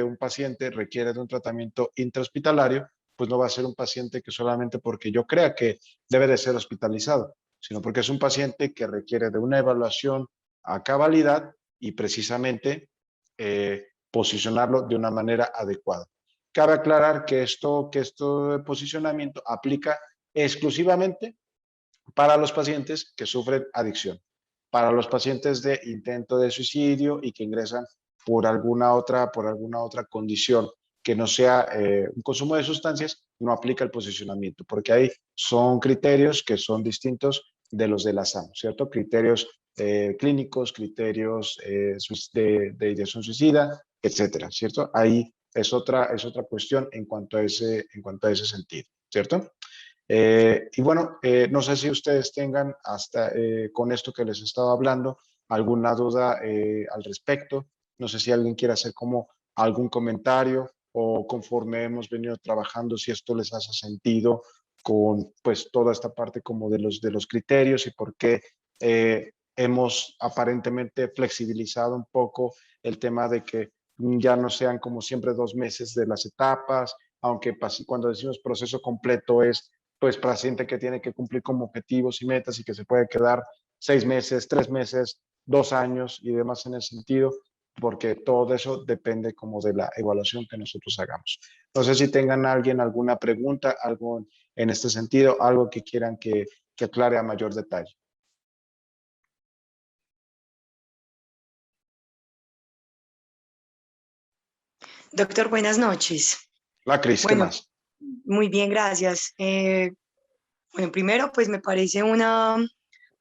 un paciente requiere de un tratamiento intrahospitalario, pues no va a ser un paciente que solamente porque yo crea que debe de ser hospitalizado, sino porque es un paciente que requiere de una evaluación a cabalidad y precisamente posicionarlo de una manera adecuada. Cabe aclarar que esto de posicionamiento aplica exclusivamente para los pacientes que sufren adicción, para los pacientes de intento de suicidio y que ingresan por alguna otra condición que no sea un consumo de sustancias, no aplica el posicionamiento, porque ahí son criterios que son distintos de los de la SAM, ¿cierto? Criterios clínicos, criterios de ideación suicida, etcétera, ¿cierto? Ahí es otra cuestión en cuanto a ese sentido, ¿cierto? Y bueno, no sé si ustedes tengan hasta con esto que les estaba hablando alguna duda al respecto. No sé si alguien quiere hacer como algún comentario o conforme hemos venido trabajando, si esto les hace sentido con pues toda esta parte como de los criterios y por qué hemos aparentemente flexibilizado un poco el tema de que ya no sean como siempre 2 meses de las etapas, aunque cuando decimos proceso completo es pues paciente que tiene que cumplir como objetivos y metas y que se puede quedar 6 meses, 3 meses, 2 años y demás en ese sentido, porque todo eso depende como de la evaluación que nosotros hagamos. No sé si tengan alguna pregunta, algo en este sentido, algo que quieran que aclare a mayor detalle. Doctor, buenas noches. La Cris, ¿qué Bueno, más? muy bien, gracias. Bueno, primero, pues me parece una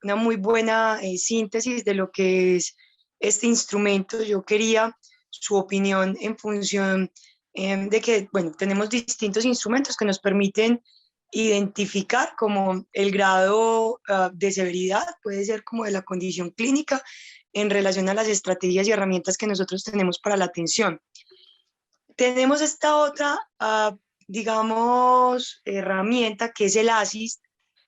muy buena síntesis de lo que es este instrumento. Yo quería su opinión en función de que, bueno, tenemos distintos instrumentos que nos permiten identificar como el grado de severidad, puede ser como de la condición clínica en relación a las estrategias y herramientas que nosotros tenemos para la atención. Tenemos esta otra, digamos, herramienta que es el ASIS,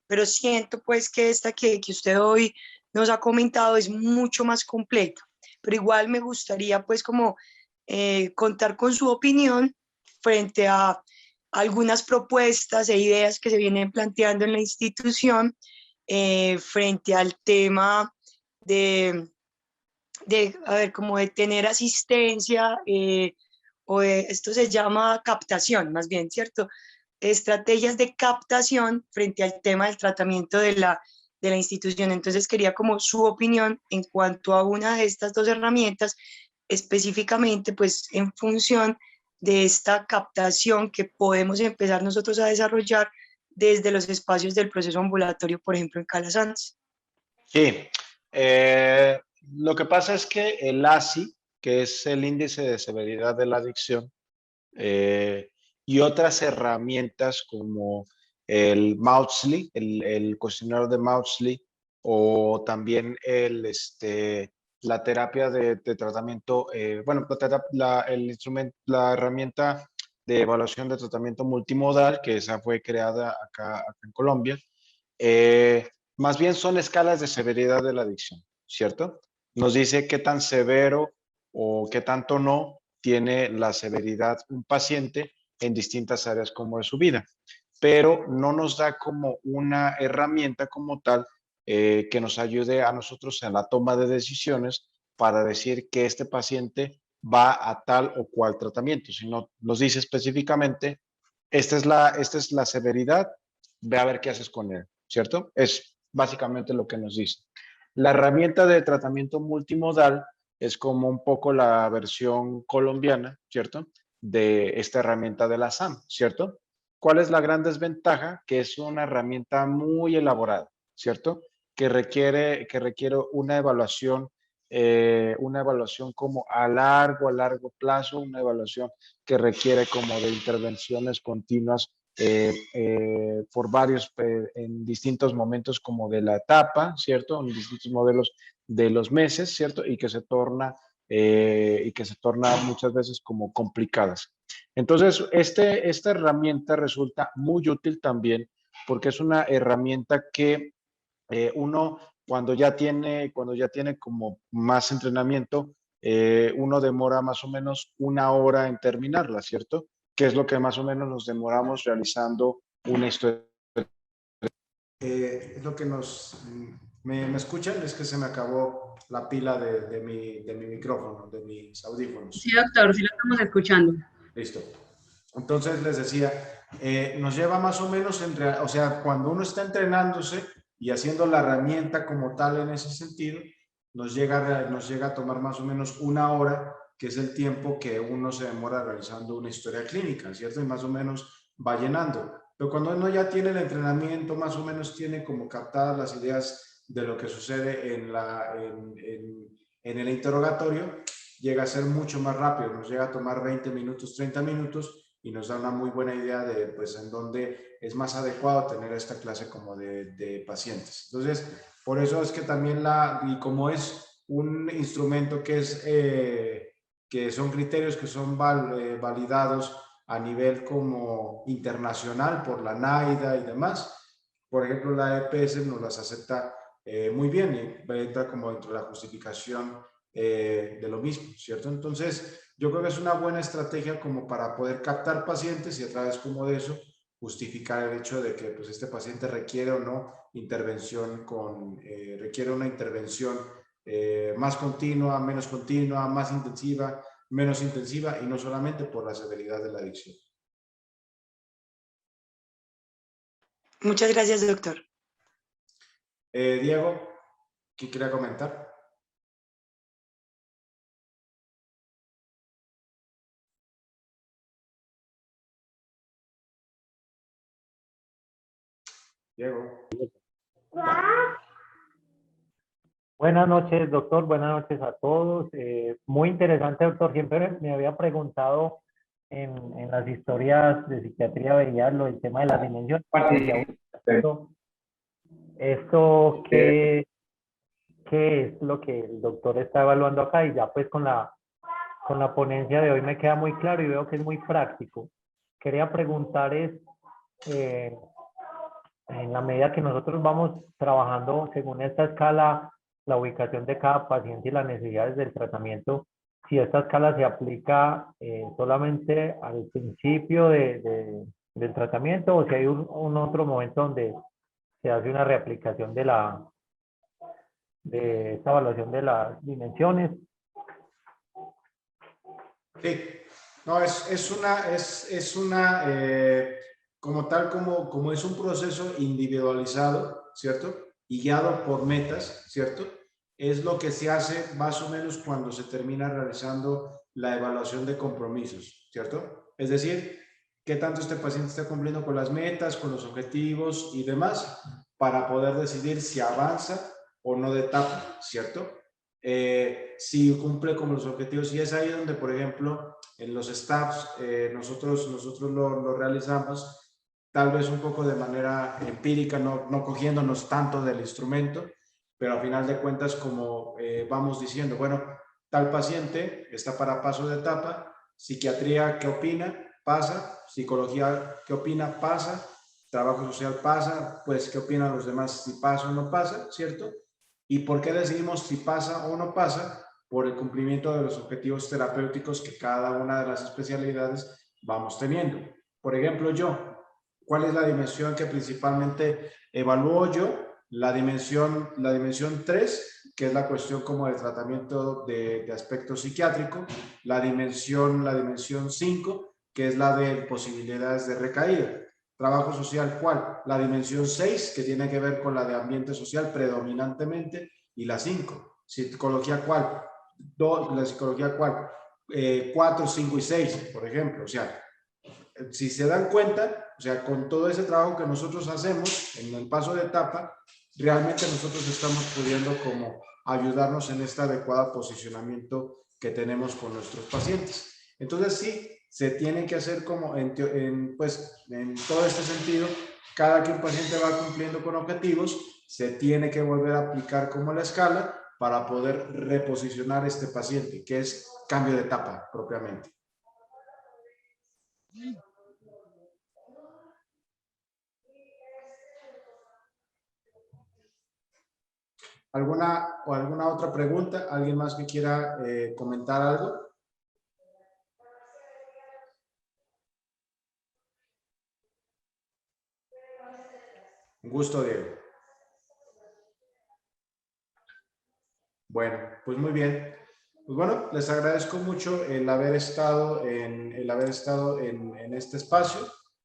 pero siento pues que esta que usted hoy nos ha comentado es mucho más completa, pero igual me gustaría pues como contar con su opinión frente a algunas propuestas e ideas que se vienen planteando en la institución frente al tema de, a ver, como de tener asistencia esto se llama captación, más bien, ¿cierto? Estrategias de captación frente al tema del tratamiento de la institución. Entonces quería como su opinión en cuanto a una de estas dos herramientas, específicamente pues en función de esta captación que podemos empezar nosotros a desarrollar desde los espacios del proceso ambulatorio, por ejemplo, en Calasanz. Sí, lo que pasa es que el ASI, que es el índice de severidad de la adicción, y otras herramientas como el Maudsley, el cuestionario de Maudsley, o también la terapia de tratamiento, bueno, la herramienta de evaluación de tratamiento multimodal, que esa fue creada acá en Colombia, más bien son escalas de severidad de la adicción, ¿cierto? Nos dice qué tan severo o qué tanto no tiene la severidad un paciente en distintas áreas como de su vida, pero no nos da como una herramienta como tal que nos ayude a nosotros en la toma de decisiones para decir que este paciente va a tal o cual tratamiento, sino nos dice específicamente, esta es la severidad, ve a ver qué haces con él, ¿cierto? Es básicamente lo que nos dice. La herramienta de tratamiento multimodal es como un poco la versión colombiana, ¿cierto? De esta herramienta de la SAM, ¿cierto? ¿Cuál es la gran desventaja? Que es una herramienta muy elaborada, ¿cierto? Que requiere una evaluación como a largo plazo, una evaluación que requiere como de intervenciones continuas por en distintos momentos como de la etapa, ¿cierto? En distintos modelos de los meses, ¿cierto? Y que se torna muchas veces como complicadas. Entonces, esta herramienta resulta muy útil también porque es una herramienta que uno cuando ya tiene como más entrenamiento, uno demora más o menos 1 hora en terminarla, ¿cierto? Que es lo que más o menos nos demoramos realizando una historia. Es lo que ¿Me escuchan? Es que se me acabó la pila de mi micrófono, de mis audífonos. Sí, doctor, sí lo estamos escuchando. Listo. Entonces les decía, nos lleva más o menos, o sea, cuando uno está entrenándose y haciendo la herramienta como tal en ese sentido, nos llega a tomar más o menos 1 hora, que es el tiempo que uno se demora realizando una historia clínica, ¿cierto? Y más o menos va llenando. Pero cuando uno ya tiene el entrenamiento, más o menos tiene como captadas las ideas de lo que sucede en el interrogatorio, llega a ser mucho más rápido, nos llega a tomar 20 minutos, 30 minutos y nos da una muy buena idea de pues en dónde es más adecuado tener esta clase como de pacientes. Entonces, por eso es que también y como es un instrumento que es que son criterios que son validados a nivel como internacional por la NAIDA y demás. Por ejemplo, la EPS nos las acepta muy bien y entra como dentro de la justificación de lo mismo, ¿cierto? Entonces, yo creo que es una buena estrategia como para poder captar pacientes y a través como de eso justificar el hecho de que pues, este paciente requiere o no intervención requiere una intervención más continua, más intensiva, menos intensiva y no solamente por la severidad de la adicción. Muchas gracias, doctor. Diego, ¿qué quería comentar? Diego. Buenas noches, doctor. Buenas noches a todos. Muy interesante, doctor. Siempre me había preguntado en las historias de psiquiatría, veía lo del tema de las dimensiones. Esto ¿qué es lo que el doctor está evaluando acá? Y ya pues con la ponencia de hoy me queda muy claro y veo que es muy práctico. Quería preguntar en la medida que nosotros vamos trabajando según esta escala, la ubicación de cada paciente y las necesidades del tratamiento, si esta escala se aplica solamente al principio del tratamiento o si hay un otro momento donde se hace una reaplicación de esta evaluación de las dimensiones. Sí, no, es una como tal, como es un proceso individualizado, ¿cierto? Y guiado por metas, ¿cierto? Es lo que se hace más o menos cuando se termina realizando la evaluación de compromisos, ¿cierto? Es decir, qué tanto este paciente está cumpliendo con las metas, con los objetivos y demás, para poder decidir si avanza o no de etapa, ¿cierto? Si cumple con los objetivos y es ahí donde, por ejemplo, en los staffs nosotros lo realizamos tal vez un poco de manera empírica, no cogiéndonos tanto del instrumento, pero a final de cuentas como vamos diciendo, bueno, tal paciente está para paso de etapa, psiquiatría, ¿qué opina? Pasa, psicología, ¿qué opina? Pasa, trabajo social pasa, pues ¿qué opinan los demás si pasa o no pasa? ¿Cierto? ¿Y por qué decidimos si pasa o no pasa? Por el cumplimiento de los objetivos terapéuticos que cada una de las especialidades vamos teniendo. Por ejemplo, ¿cuál es la dimensión que principalmente evalúo yo? La dimensión 3, que es la cuestión como de tratamiento de aspecto psiquiátrico, la dimensión 5, que es la de posibilidades de recaída. Trabajo social, ¿cuál? La dimensión 6, que tiene que ver con la de ambiente social predominantemente, y la 5. Psicología, ¿cuál? La psicología, ¿cuál? 4, 5 y 6, por ejemplo. O sea, si se dan cuenta, o sea, con todo ese trabajo que nosotros hacemos en el paso de etapa, realmente nosotros estamos pudiendo como ayudarnos en este adecuado posicionamiento que tenemos con nuestros pacientes. Entonces, sí, se tiene que hacer como en todo este sentido, cada que un paciente va cumpliendo con objetivos, se tiene que volver a aplicar como la escala para poder reposicionar este paciente, que es cambio de etapa propiamente. ¿Alguna otra pregunta? ¿Alguien más que quiera comentar algo? Un gusto, Diego. Bueno, pues muy bien. Pues bueno, les agradezco mucho el haber estado en este espacio.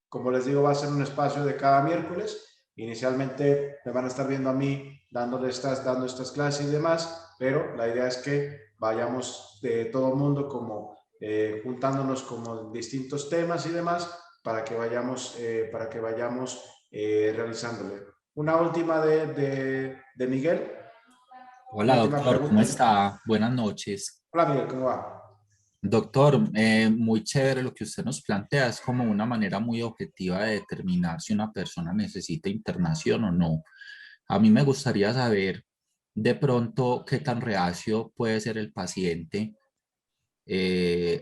Como les digo, va a ser un espacio de cada miércoles. Inicialmente me van a estar viendo a mí dando estas clases y demás, pero la idea es que vayamos de todo el mundo como juntándonos como distintos temas y demás para que vayamos realizándole. Una última de Miguel. Hola, doctor, ¿cómo está? Buenas noches. Hola, Miguel, ¿cómo va? Doctor, muy chévere lo que usted nos plantea. Es como una manera muy objetiva de determinar si una persona necesita internación o no. A mí me gustaría saber de pronto qué tan reacio puede ser el paciente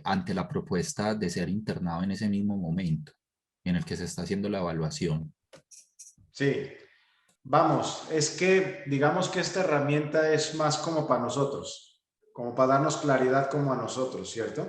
ante la propuesta de ser internado en ese mismo momento en el que se está haciendo la evaluación. Sí, vamos, es que digamos que esta herramienta es más como para nosotros, como para darnos claridad como a nosotros, ¿cierto?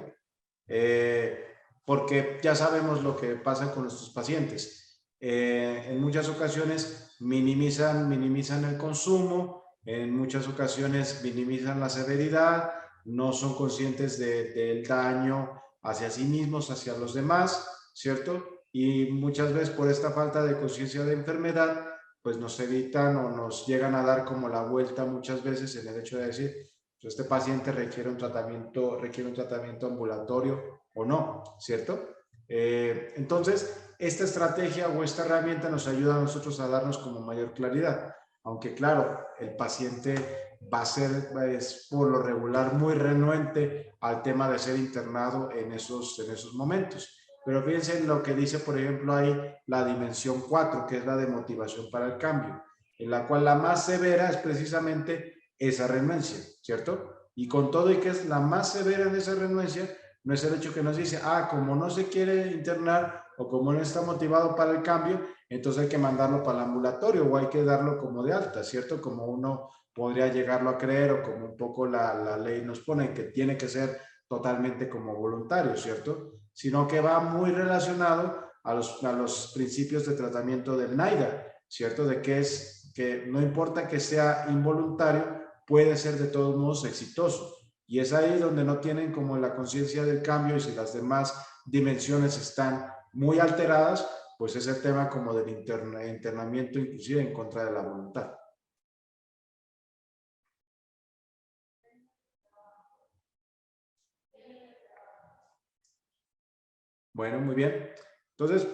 Porque ya sabemos lo que pasa con nuestros pacientes. En muchas ocasiones minimizan el consumo, en muchas ocasiones minimizan la severidad, no son conscientes del daño hacia sí mismos, hacia los demás, ¿cierto? Y muchas veces por esta falta de conciencia de enfermedad, pues nos evitan o nos llegan a dar como la vuelta muchas veces en el hecho de decir, pues este paciente requiere un tratamiento ambulatorio o no, ¿cierto? Entonces, esta estrategia o esta herramienta nos ayuda a nosotros a darnos como mayor claridad, aunque claro, el paciente va a ser por lo regular muy renuente al tema de ser internado en esos momentos. Pero fíjense en lo que dice, por ejemplo, ahí la dimensión 4, que es la de motivación para el cambio, en la cual la más severa es precisamente esa renuencia, ¿cierto? Y con todo y que es la más severa en esa renuncia, no es el hecho que nos dice, como no se quiere internar o como no está motivado para el cambio, entonces hay que mandarlo para el ambulatorio o hay que darlo como de alta, ¿cierto? Como uno podría llegarlo a creer o como un poco la ley nos pone, que tiene que ser totalmente como voluntario, ¿cierto? Sino que va muy relacionado a los principios de tratamiento del NIDA, ¿cierto? De que no importa que sea involuntario, puede ser de todos modos exitoso. Y es ahí donde no tienen como la conciencia del cambio, y si las demás dimensiones están muy alteradas, pues es el tema como del internamiento inclusive en contra de la voluntad. Bueno, muy bien. Entonces,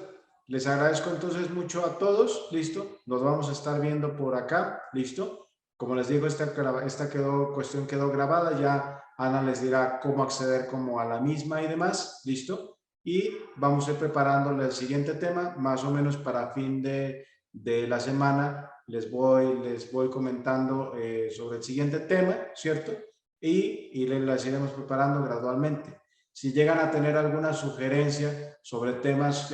les agradezco entonces mucho a todos, ¿listo? Nos vamos a estar viendo por acá, ¿listo? Como les digo, esta cuestión quedó grabada, ya Ana les dirá cómo acceder como a la misma y demás, ¿listo? Y vamos a ir preparándole el siguiente tema, más o menos para fin de la semana, les voy comentando sobre el siguiente tema, ¿cierto? Y les iremos preparando gradualmente. Si llegan a tener alguna sugerencia sobre temas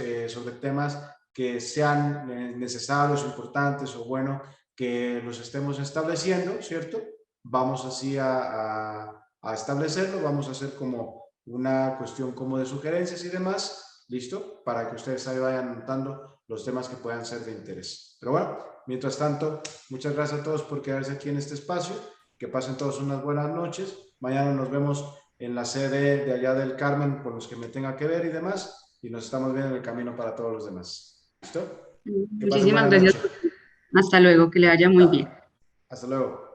que sean necesarios, importantes o bueno, que los estemos estableciendo, ¿cierto? Vamos así a establecerlo, vamos a hacer como una cuestión como de sugerencias y demás, ¿listo? Para que ustedes ahí vayan anotando los temas que puedan ser de interés. Pero bueno, mientras tanto, muchas gracias a todos por quedarse aquí en este espacio, que pasen todos unas buenas noches, mañana nos vemos en la sede de allá del Carmen por los que me tenga que ver y demás, y nos estamos viendo en el camino para todos los demás. ¿Listo? Muchísimas gracias. Hasta luego, que le vaya muy bien. Hasta luego.